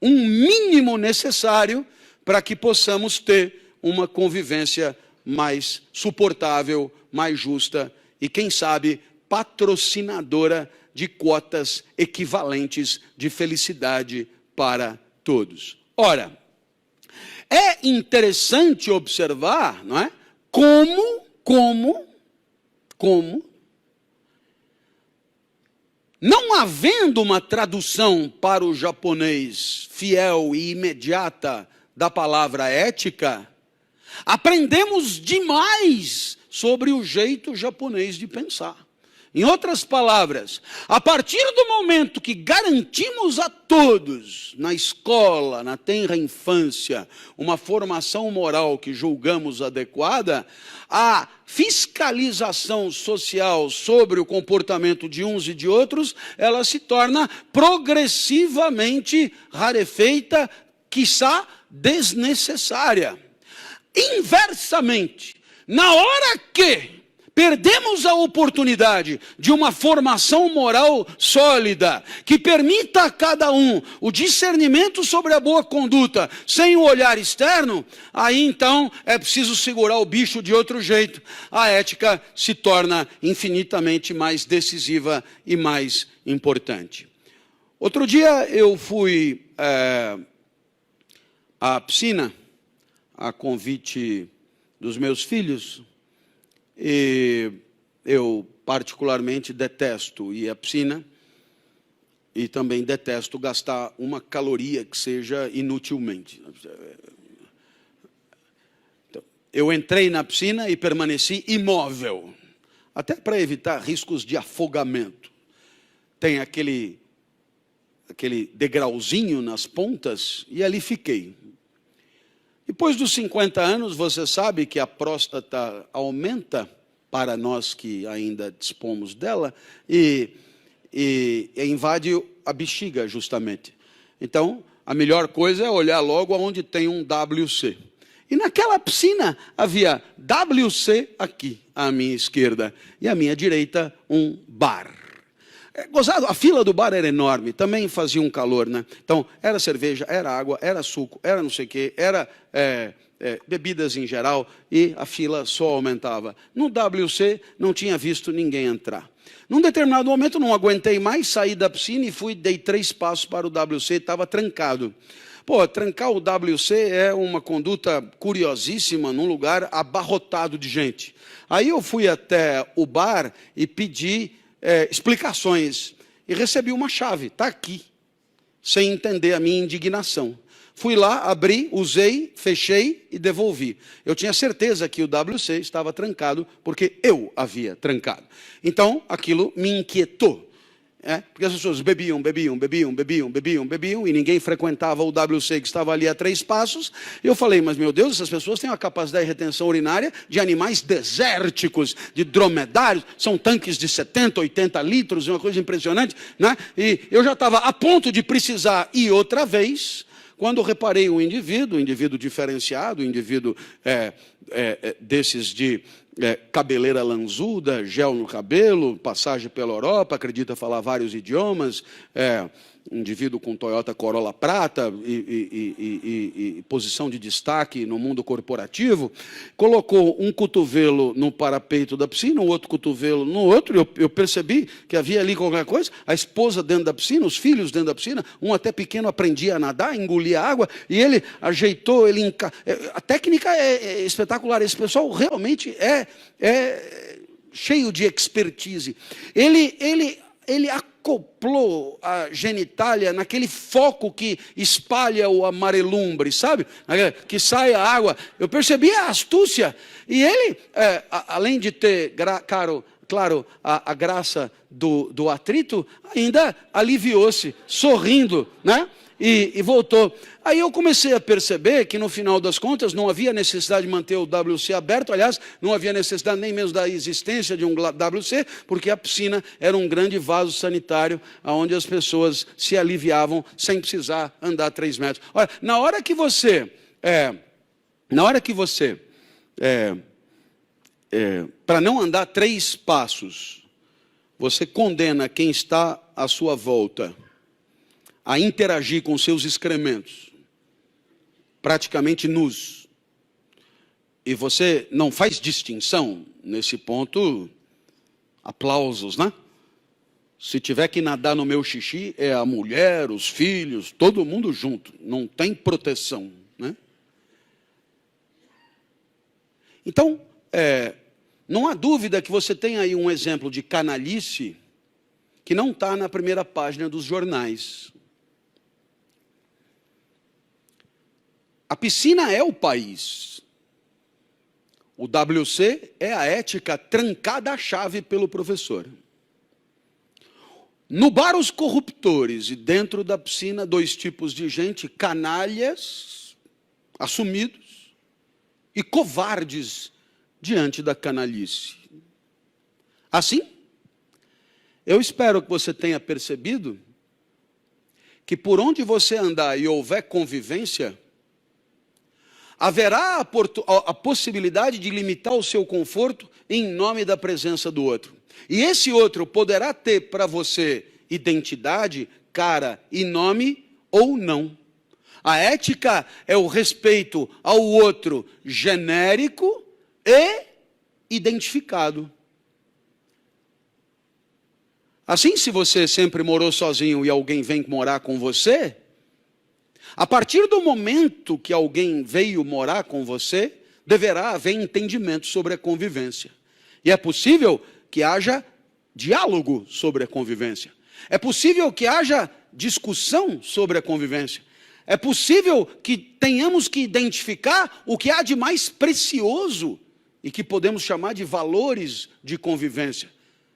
mínimo necessário para que possamos ter uma convivência mais suportável, mais justa e, quem sabe, patrocinadora de cotas equivalentes de felicidade para todos. Ora, é interessante observar, não é? Como, não havendo uma tradução para o japonês fiel e imediata da palavra ética, aprendemos demais sobre o jeito japonês de pensar. Em outras palavras, a partir do momento que garantimos a todos, na escola, na tenra infância, uma formação moral que julgamos adequada, a fiscalização social sobre o comportamento de uns e de outros, ela se torna progressivamente rarefeita, quiçá desnecessária. Inversamente, na hora que perdemos a oportunidade de uma formação moral sólida, que permita a cada um o discernimento sobre a boa conduta, sem o olhar externo, aí então é preciso segurar o bicho de outro jeito. A ética se torna infinitamente mais decisiva e mais importante. Outro dia eu fui à piscina, a convite dos meus filhos, e eu particularmente detesto ir à piscina e também detesto gastar uma caloria que seja inutilmente. Então, eu entrei na piscina e permaneci imóvel, até para evitar riscos de afogamento. Tem aquele degrauzinho nas pontas e ali fiquei. Depois dos 50 anos, você sabe que a próstata aumenta, para nós que ainda dispomos dela, e invade a bexiga, justamente. Então, a melhor coisa é olhar logo onde tem um WC. E naquela piscina havia WC aqui, à minha esquerda, e à minha direita um bar. Gozado, a fila do bar era enorme, também fazia um calor, né? Então, era cerveja, era água, era suco, era não sei o quê, era bebidas em geral, e a fila só aumentava. No WC, não tinha visto ninguém entrar. Num determinado momento, não aguentei mais, saí da piscina e dei 3 passos para o WC, estava trancado. Pô, trancar o WC é uma conduta curiosíssima num lugar abarrotado de gente. Aí eu fui até o bar e pedi explicações, e recebi uma chave, está aqui, sem entender a minha indignação. Fui lá, abri, usei, fechei e devolvi. Eu tinha certeza que o WC estava trancado, porque eu havia trancado. Então, aquilo me inquietou. Porque as pessoas bebiam, e ninguém frequentava o WC que estava ali a 3 passos. E eu falei, mas meu Deus, essas pessoas têm uma capacidade de retenção urinária de animais desérticos, de dromedários, são tanques de 70, 80 litros, uma coisa impressionante, né? E eu já estava a ponto de precisar ir outra vez, quando reparei um indivíduo diferenciado, um indivíduo desses de cabeleira lanzuda, gel no cabelo, passagem pela Europa, acredita falar vários idiomas, indivíduo com Toyota Corolla prata e posição de destaque no mundo corporativo, colocou um cotovelo no parapeito da piscina, o outro cotovelo no outro, eu percebi que havia ali qualquer coisa, a esposa dentro da piscina, os filhos dentro da piscina, um até pequeno aprendia a nadar, engolia água, e ele ajeitou, a técnica é espetacular, esse pessoal realmente é cheio de expertise. Ele acoplou a genitália naquele foco que espalha o amarelumbre, sabe? Que sai a água. Eu percebi a astúcia. E ele, além de ter, claro, a graça do atrito, ainda aliviou-se, sorrindo, né? E voltou. Aí eu comecei a perceber que, no final das contas, não havia necessidade de manter o WC aberto. Aliás, não havia necessidade nem mesmo da existência de um WC, porque a piscina era um grande vaso sanitário, onde as pessoas se aliviavam sem precisar andar 3 metros. Olha, na hora que você para não andar 3 passos, você condena quem está à sua volta a interagir com seus excrementos, praticamente nus, e você não faz distinção, nesse ponto, aplausos, né? Se tiver que nadar no meu xixi, é a mulher, os filhos, todo mundo junto, não tem proteção, né? Então, não há dúvida que você tem aí um exemplo de canalice que não está na primeira página dos jornais. A piscina é o país. O WC é a ética trancada à chave pelo professor. No bar, os corruptores, e dentro da piscina, 2 tipos de gente: canalhas, assumidos, e covardes diante da canalice. Assim, eu espero que você tenha percebido que por onde você andar e houver convivência, haverá a possibilidade de limitar o seu conforto em nome da presença do outro. E esse outro poderá ter para você identidade, cara e nome ou não. A ética é o respeito ao outro genérico e identificado. Assim, se você sempre morou sozinho e alguém vem morar com você, a partir do momento que alguém veio morar com você, deverá haver entendimento sobre a convivência. E é possível que haja diálogo sobre a convivência. É possível que haja discussão sobre a convivência. É possível que tenhamos que identificar o que há de mais precioso e que podemos chamar de valores de convivência.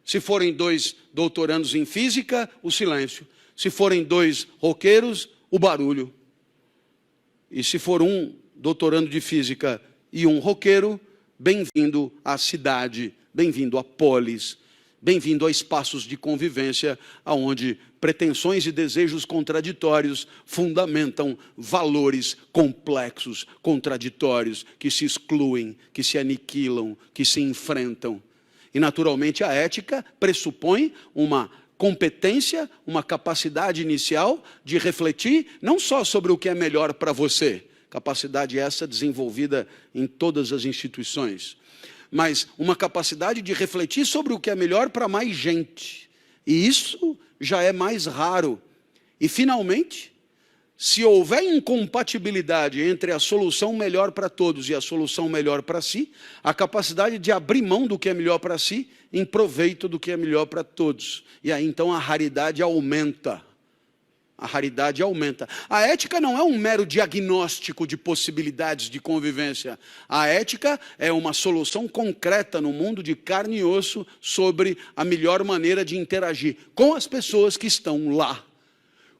Se forem 2 doutorandos em física, o silêncio. Se forem 2 roqueiros, o barulho. E se for um doutorando de física e um roqueiro, bem-vindo à cidade, bem-vindo à polis, bem-vindo a espaços de convivência, onde pretensões e desejos contraditórios fundamentam valores complexos, contraditórios, que se excluem, que se aniquilam, que se enfrentam. E, naturalmente, a ética pressupõe uma competência, uma capacidade inicial de refletir não só sobre o que é melhor para você, capacidade essa desenvolvida em todas as instituições, mas uma capacidade de refletir sobre o que é melhor para mais gente. E isso já é mais raro. E, finalmente, se houver incompatibilidade entre a solução melhor para todos e a solução melhor para si, a capacidade de abrir mão do que é melhor para si em proveito do que é melhor para todos. E aí, então, a raridade aumenta. a raridade aumenta. A ética não é um mero diagnóstico de possibilidades de convivência. A ética é uma solução concreta no mundo de carne e osso sobre a melhor maneira de interagir com as pessoas que estão lá.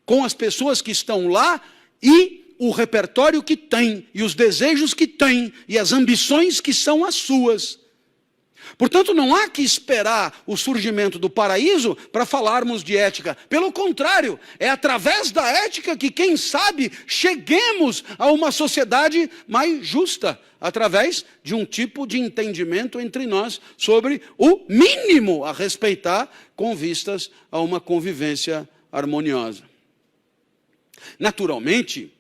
Com as pessoas que estão lá e o repertório que tem, e os desejos que tem, e as ambições que são as suas. Portanto, não há que esperar o surgimento do paraíso para falarmos de ética. Pelo contrário, é através da ética que, quem sabe, cheguemos a uma sociedade mais justa, através de um tipo de entendimento entre nós sobre o mínimo a respeitar com vistas a uma convivência harmoniosa. Naturalmente,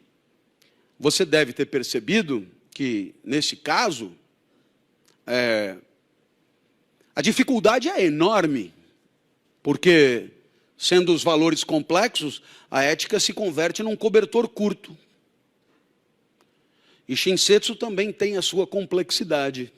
você deve ter percebido que, nesse caso, a dificuldade é enorme, porque, sendo os valores complexos, a ética se converte num cobertor curto. E Shinsetsu também tem a sua complexidade.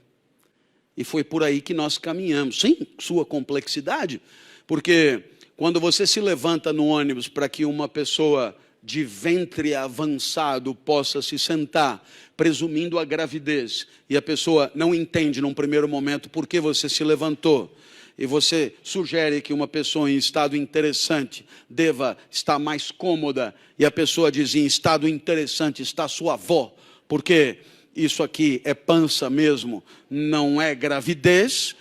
E foi por aí que nós caminhamos. Sim, sua complexidade, porque quando você se levanta no ônibus para que uma pessoa de ventre avançado possa se sentar, presumindo a gravidez, e a pessoa não entende num primeiro momento por que você se levantou, e você sugere que uma pessoa em estado interessante deva estar mais cômoda, e a pessoa diz: em estado interessante está sua avó, porque isso aqui é pança mesmo, não é gravidez,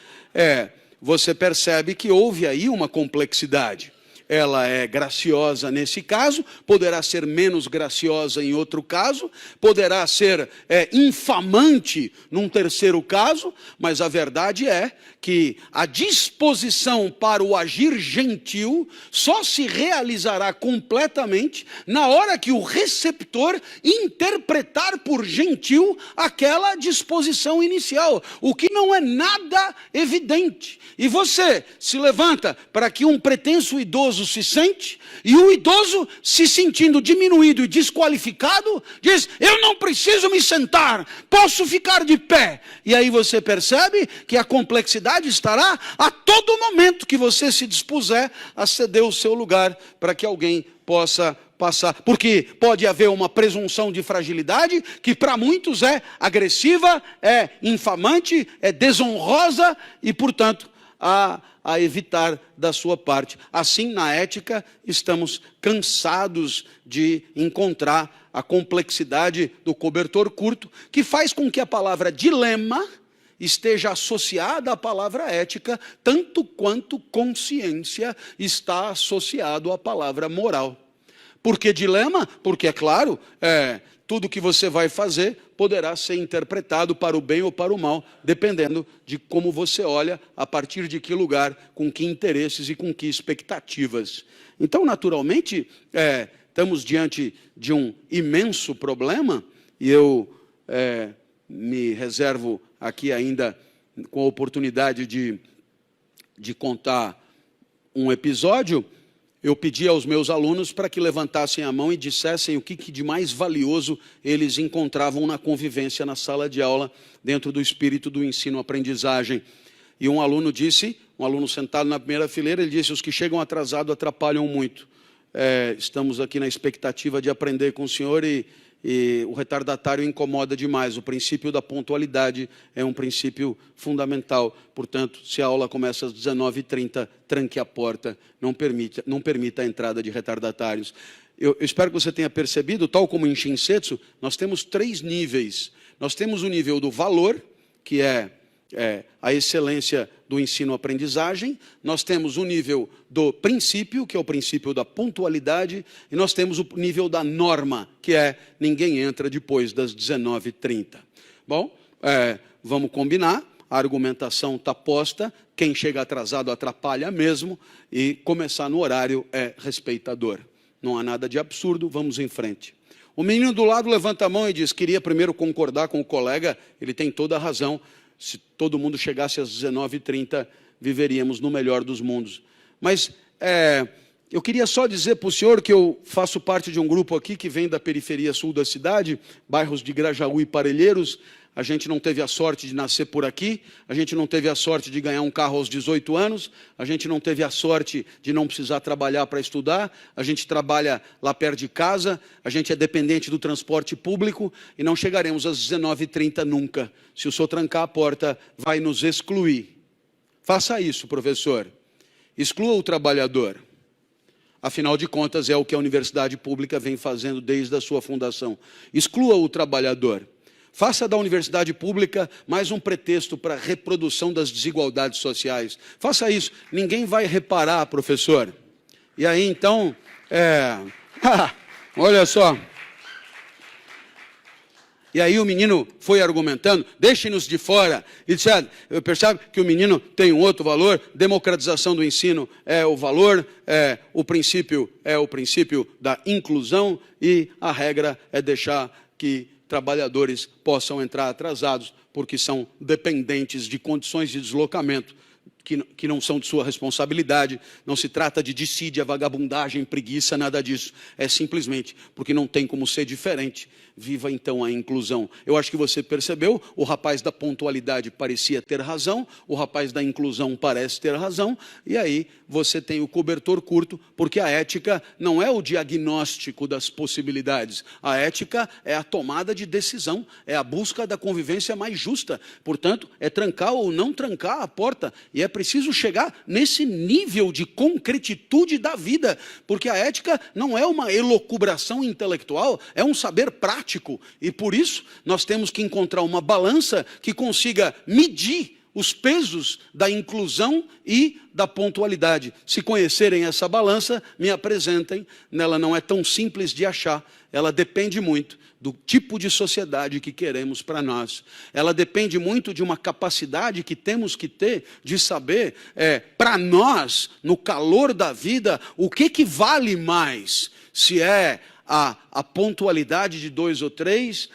você percebe que houve aí uma complexidade. Ela é graciosa nesse caso, poderá ser menos graciosa em outro caso, poderá ser infamante num terceiro caso, mas a verdade é que a disposição para o agir gentil só se realizará completamente na hora que o receptor interpretar por gentil aquela disposição inicial, o que não é nada evidente. E você se levanta para que um pretenso idoso se sente, e o idoso, se sentindo diminuído e desqualificado, diz: eu não preciso me sentar, posso ficar de pé. E aí você percebe que a complexidade estará a todo momento que você se dispuser a ceder o seu lugar para que alguém possa passar. Porque pode haver uma presunção de fragilidade que para muitos é agressiva, é infamante, é desonrosa e, portanto, a evitar da sua parte. Assim, na ética, estamos cansados de encontrar a complexidade do cobertor curto, que faz com que a palavra dilema esteja associada à palavra ética, tanto quanto consciência está associado à palavra moral. Por que dilema? Porque, é claro, tudo que você vai fazer poderá ser interpretado para o bem ou para o mal, dependendo de como você olha, a partir de que lugar, com que interesses e com que expectativas. Então, naturalmente, estamos diante de um imenso problema, e eu me reservo aqui ainda com a oportunidade de contar um episódio. Eu pedi aos meus alunos para que levantassem a mão e dissessem o que de mais valioso eles encontravam na convivência na sala de aula, dentro do espírito do ensino-aprendizagem. E um aluno disse, um aluno sentado na primeira fileira, ele disse: os que chegam atrasados atrapalham muito. Estamos aqui na expectativa de aprender com o senhor e o retardatário incomoda demais. O princípio da pontualidade é um princípio fundamental. Portanto, se a aula começa às 19h30, tranque a porta, não permita a entrada de retardatários. Eu espero que você tenha percebido, tal como em Shinsetsu, nós temos 3 níveis. Nós temos o nível do valor, que é a excelência do ensino-aprendizagem, nós temos o nível do princípio, que é o princípio da pontualidade, e nós temos o nível da norma, que é ninguém entra depois das 19h30. Bom, vamos combinar, a argumentação está posta, quem chega atrasado atrapalha mesmo, e começar no horário é respeitador. Não há nada de absurdo, vamos em frente. O menino do lado levanta a mão e diz: queria primeiro concordar com o colega, ele tem toda a razão. Se todo mundo chegasse às 19h30, viveríamos no melhor dos mundos. Mas Eu queria só dizer para o senhor que eu faço parte de um grupo aqui que vem da periferia sul da cidade, bairros de Grajaú e Parelheiros. A gente não teve a sorte de nascer por aqui, a gente não teve a sorte de ganhar um carro aos 18 anos, a gente não teve a sorte de não precisar trabalhar para estudar, a gente trabalha lá perto de casa, a gente é dependente do transporte público e não chegaremos às 19h30 nunca. Se o senhor trancar a porta, vai nos excluir. Faça isso, professor. Exclua o trabalhador. Afinal de contas, é o que a universidade pública vem fazendo desde a sua fundação. Exclua o trabalhador. Faça da universidade pública mais um pretexto para a reprodução das desigualdades sociais. Faça isso. Ninguém vai reparar, professor. E aí, então, olha só. E aí o menino foi argumentando, deixem-nos de fora. E disse, percebe que o menino tem um outro valor, democratização do ensino é o valor, o princípio da inclusão e a regra é deixar que trabalhadores possam entrar atrasados porque são dependentes de condições de deslocamento que não são de sua responsabilidade. Não se trata de dissídia, vagabundagem, preguiça, nada disso. É simplesmente porque não tem como ser diferente. Viva então a inclusão. Eu acho que você percebeu, o rapaz da pontualidade parecia ter razão, o rapaz da inclusão parece ter razão, e aí você tem o cobertor curto, porque a ética não é o diagnóstico das possibilidades. A ética é a tomada de decisão, é a busca da convivência mais justa. Portanto, é trancar ou não trancar a porta, e é preciso chegar nesse nível de concretitude da vida, porque a ética não é uma elucubração intelectual, é um saber prático, e por isso nós temos que encontrar uma balança que consiga medir os pesos da inclusão e da pontualidade. Se conhecerem essa balança, me apresentem. Ela não é tão simples de achar, ela depende muito do tipo de sociedade que queremos para nós. Ela depende muito de uma capacidade que temos que ter de saber, para nós, no calor da vida, o que vale mais, se é a pontualidade de 2 ou 3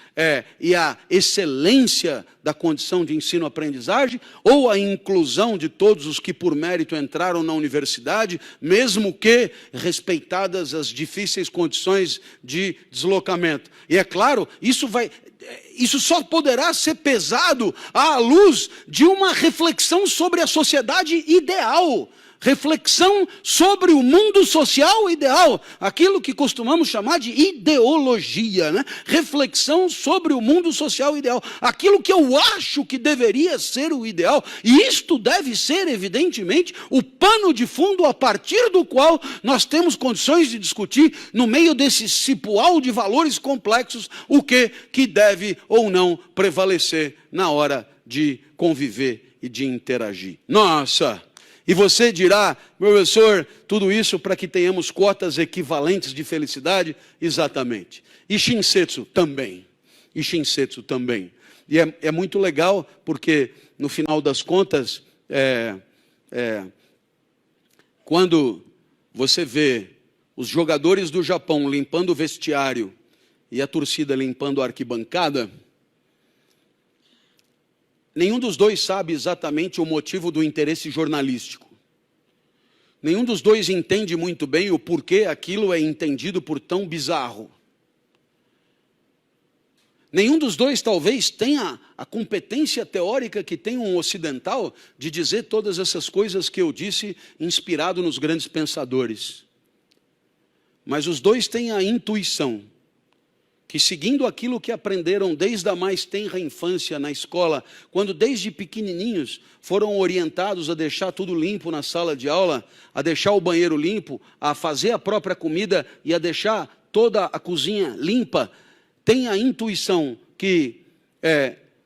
e a excelência da condição de ensino-aprendizagem, ou a inclusão de todos os que por mérito entraram na universidade, mesmo que respeitadas as difíceis condições de deslocamento. E é claro, isso só poderá ser pesado à luz de uma reflexão sobre a sociedade ideal. Reflexão sobre o mundo social ideal, aquilo que costumamos chamar de ideologia, né? Reflexão sobre o mundo social ideal, aquilo que eu acho que deveria ser o ideal, e isto deve ser, evidentemente, o pano de fundo a partir do qual nós temos condições de discutir, no meio desse cipoal de valores complexos, o que deve ou não prevalecer na hora de conviver e de interagir. Nossa! E você dirá, professor, tudo isso para que tenhamos cotas equivalentes de felicidade? Exatamente. E Shinsetsu também. E Shinsetsu também. E é muito legal, porque no final das contas, quando você vê os jogadores do Japão limpando o vestiário e a torcida limpando a arquibancada, nenhum dos dois sabe exatamente o motivo do interesse jornalístico. Nenhum dos dois entende muito bem o porquê aquilo é entendido por tão bizarro. Nenhum dos dois talvez tenha a competência teórica que tem um ocidental de dizer todas essas coisas que eu disse, inspirado nos grandes pensadores. Mas os dois têm a intuição que, seguindo aquilo que aprenderam desde a mais tenra infância na escola, quando desde pequenininhos foram orientados a deixar tudo limpo na sala de aula, a deixar o banheiro limpo, a fazer a própria comida e a deixar toda a cozinha limpa, tem a intuição que,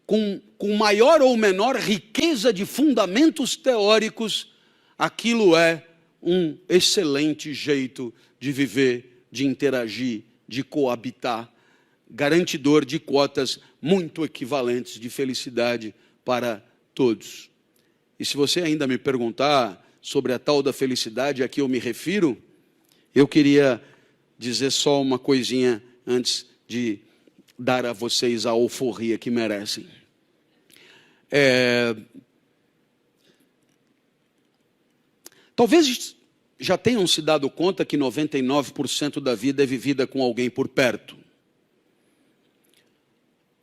com maior ou menor riqueza de fundamentos teóricos, aquilo é um excelente jeito de viver, de interagir, de coabitar, garantidor de cotas muito equivalentes de felicidade para todos. E se você ainda me perguntar sobre a tal da felicidade a que eu me refiro, eu queria dizer só uma coisinha antes de dar a vocês a alforria que merecem. Talvez já tenham se dado conta que 99% da vida é vivida com alguém por perto.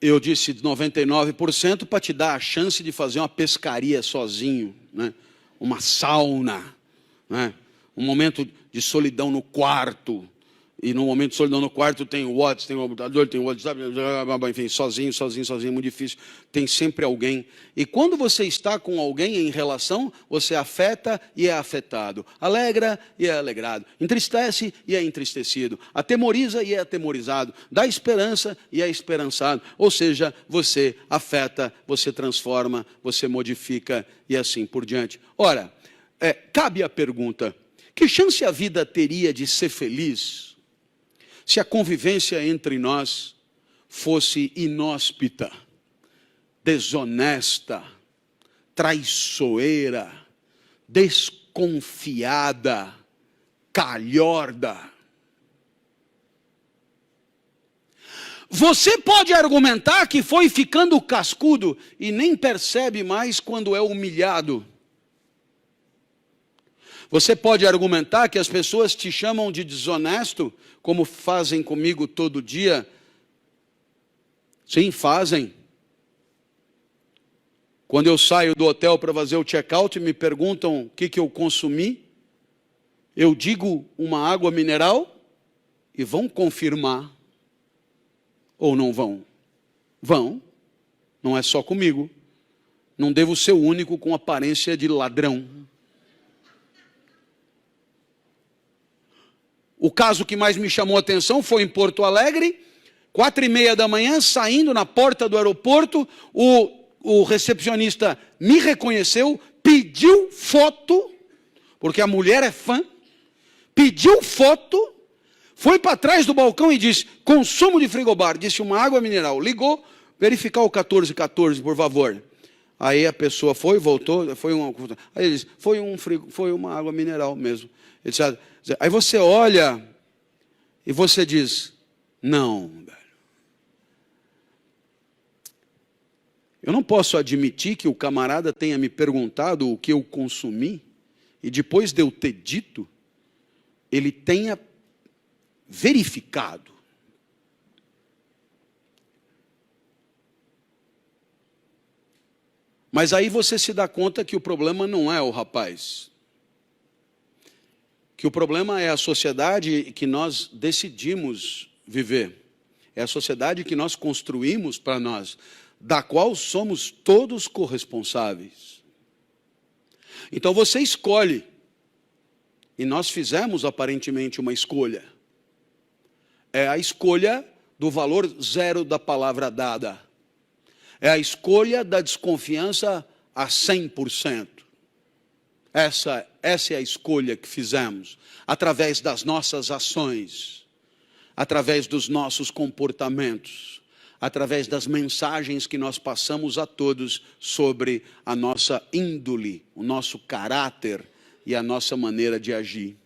Eu disse 99% para te dar a chance de fazer uma pescaria sozinho, né? Uma sauna, né? Um momento de solidão no quarto. E no momento de solidão no quarto tem o WhatsApp, tem o computador, tem o WhatsApp, enfim, sozinho, muito difícil. Tem sempre alguém. E quando você está com alguém em relação, você afeta e é afetado. Alegra e é alegrado. Entristece e é entristecido. Atemoriza e é atemorizado. Dá esperança e é esperançado. Ou seja, você afeta, você transforma, você modifica e assim por diante. Ora, cabe a pergunta: que chance a vida teria de ser feliz se a convivência entre nós fosse inóspita, desonesta, traiçoeira, desconfiada, calhorda? Você pode argumentar que foi ficando cascudo e nem percebe mais quando é humilhado. Você pode argumentar que as pessoas te chamam de desonesto, como fazem comigo todo dia. Sim, fazem. Quando eu saio do hotel para fazer o check-out e me perguntam o que eu consumi, eu digo uma água mineral e vão confirmar. Ou não vão? Vão. Não é só comigo. Não devo ser o único com aparência de ladrão. O caso que mais me chamou a atenção foi em Porto Alegre, 4h30 da manhã, saindo na porta do aeroporto, o recepcionista me reconheceu, pediu foto, porque a mulher é fã, pediu foto, foi para trás do balcão e disse: consumo de frigobar, disse uma água mineral, ligou, verificar o 1414, por favor. Aí a pessoa foi, voltou, aí ele disse: foi uma água mineral mesmo. Ele disse: aí você olha e você diz: não, velho. Eu não posso admitir que o camarada tenha me perguntado o que eu consumi e depois de eu ter dito, ele tenha verificado. Mas aí você se dá conta que o problema não é o rapaz. Que o problema é a sociedade que nós decidimos viver. É a sociedade que nós construímos para nós, da qual somos todos corresponsáveis. Então você escolhe. E nós fizemos aparentemente uma escolha. É a escolha do valor zero da palavra dada. É a escolha da desconfiança a 100%. Essa é a escolha que fizemos, através das nossas ações, através dos nossos comportamentos, através das mensagens que nós passamos a todos sobre a nossa índole, o nosso caráter e a nossa maneira de agir.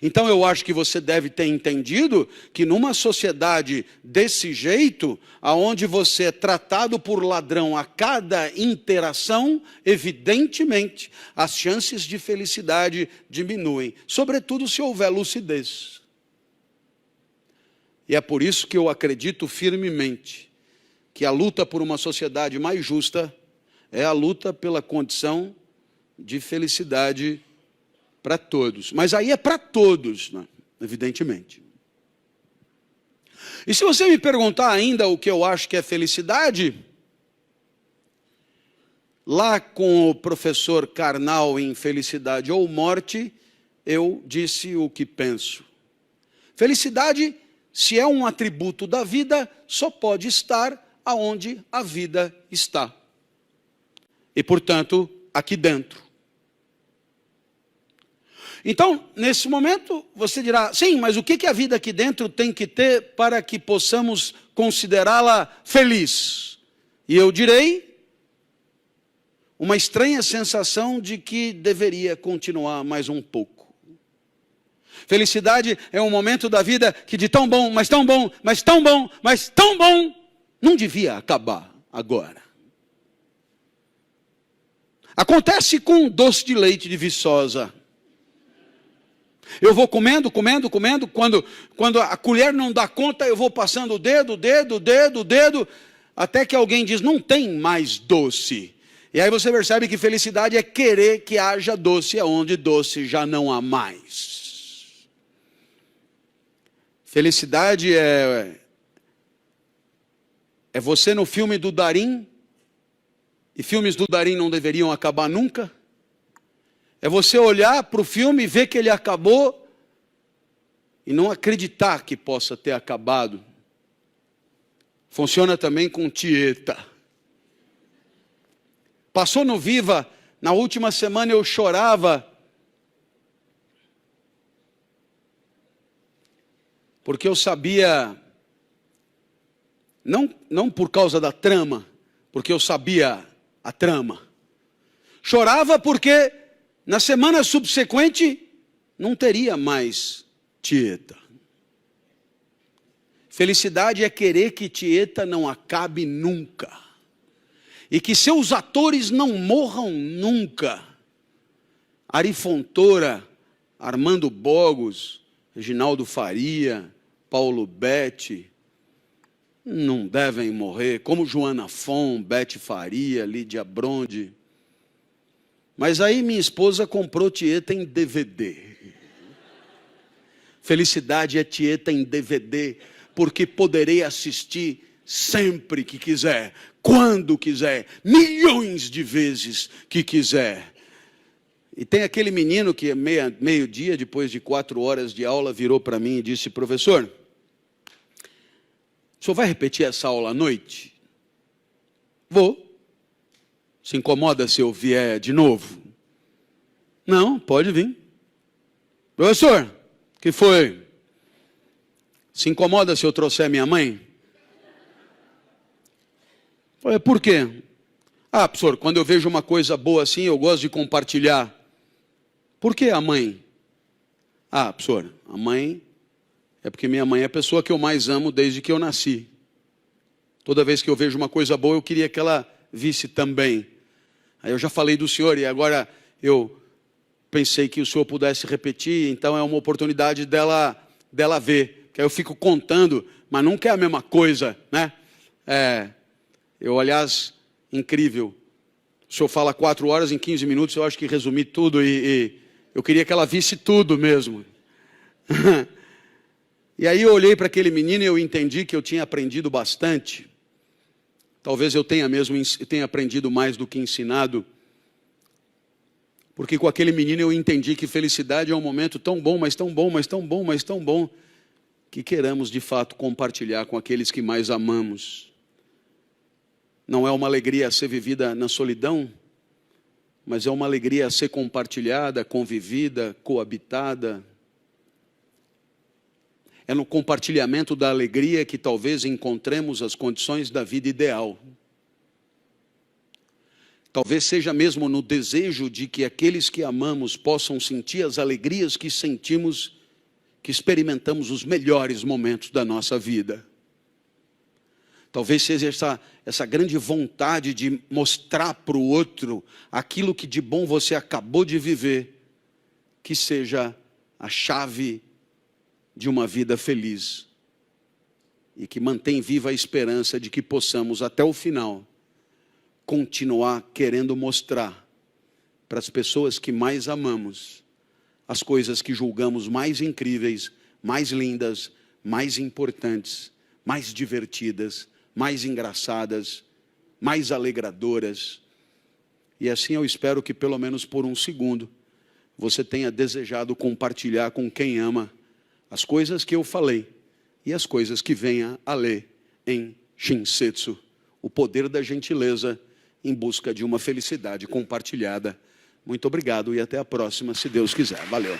Então eu acho que você deve ter entendido que numa sociedade desse jeito, aonde você é tratado por ladrão a cada interação, evidentemente as chances de felicidade diminuem, sobretudo se houver lucidez. E é por isso que eu acredito firmemente que a luta por uma sociedade mais justa é a luta pela condição de felicidade para todos. Mas aí é para todos, né? Evidentemente. E se você me perguntar ainda o que eu acho que é felicidade, lá com o professor Karnal em Felicidade ou Morte, eu disse o que penso. Felicidade, se é um atributo da vida, só pode estar aonde a vida está. E, portanto, aqui dentro. Então, nesse momento, você dirá: sim, mas o que a vida aqui dentro tem que ter para que possamos considerá-la feliz? E eu direi: uma estranha sensação de que deveria continuar mais um pouco. Felicidade é um momento da vida que de tão bom, mas tão bom, mas tão bom, mas tão bom, não devia acabar agora. Acontece com doce de leite de Viçosa. Eu vou comendo, quando a colher não dá conta, eu vou passando o dedo, até que alguém diz, não tem mais doce. E aí você percebe que felicidade é querer que haja doce, onde doce já não há mais. Felicidade é você no filme do Darim, e filmes do Darim não deveriam acabar nunca. É você olhar para o filme e ver que ele acabou e não acreditar que possa ter acabado. Funciona também com Tieta. Passou no Viva, na última semana eu chorava, porque eu sabia, não por causa da trama, porque eu sabia a trama. Chorava porque na semana subsequente não teria mais Tieta. Felicidade é querer que Tieta não acabe nunca. E que seus atores não morram nunca. Ari Fontoura, Armando Bogos, Reginaldo Faria, Paulo Betti, não devem morrer, como Joana Fon, Bete Faria, Lídia Bronde. Mas aí minha esposa comprou Tieta em DVD. Felicidade é Tieta em DVD, porque poderei assistir sempre que quiser, quando quiser, milhões de vezes que quiser. E tem aquele menino que meio-dia, depois de 4 horas de aula, virou para mim e disse, professor, o senhor vai repetir essa aula à noite? Vou. Se incomoda se eu vier de novo? Não, pode vir. Professor, o que foi? Se incomoda se eu trouxer minha mãe? Falei, por quê? Ah, professor, quando eu vejo uma coisa boa assim, eu gosto de compartilhar. Por que a mãe? Ah, professor, a mãe é porque minha mãe é a pessoa que eu mais amo desde que eu nasci. Toda vez que eu vejo uma coisa boa, eu queria que ela visse também. Aí eu já falei do senhor e agora eu pensei que o senhor pudesse repetir, então é uma oportunidade dela ver. Que aí eu fico contando, mas nunca é a mesma coisa, né? Aliás, incrível. O senhor fala 4 horas em 15 minutos, eu acho que resumi tudo e eu queria que ela visse tudo mesmo. E aí eu olhei para aquele menino e eu entendi que eu tinha aprendido bastante. Talvez eu tenha aprendido mais do que ensinado. Porque com aquele menino eu entendi que felicidade é um momento tão bom, mas tão bom, mas tão bom, mas tão bom, que queremos de fato compartilhar com aqueles que mais amamos. Não é uma alegria a ser vivida na solidão, mas é uma alegria a ser compartilhada, convivida, coabitada. É no compartilhamento da alegria que talvez encontremos as condições da vida ideal. Talvez seja mesmo no desejo de que aqueles que amamos possam sentir as alegrias que sentimos, que experimentamos os melhores momentos da nossa vida. Talvez seja essa grande vontade de mostrar para o outro aquilo que de bom você acabou de viver, que seja a chave de uma vida feliz. E que mantém viva a esperança de que possamos até o final continuar querendo mostrar para as pessoas que mais amamos as coisas que julgamos mais incríveis, mais lindas, mais importantes, mais divertidas, mais engraçadas, mais alegradoras. E assim eu espero que pelo menos por um segundo você tenha desejado compartilhar com quem ama as coisas que eu falei e as coisas que venha a ler em Shinsetsu, o poder da gentileza em busca de uma felicidade compartilhada. Muito obrigado e até a próxima, se Deus quiser. Valeu.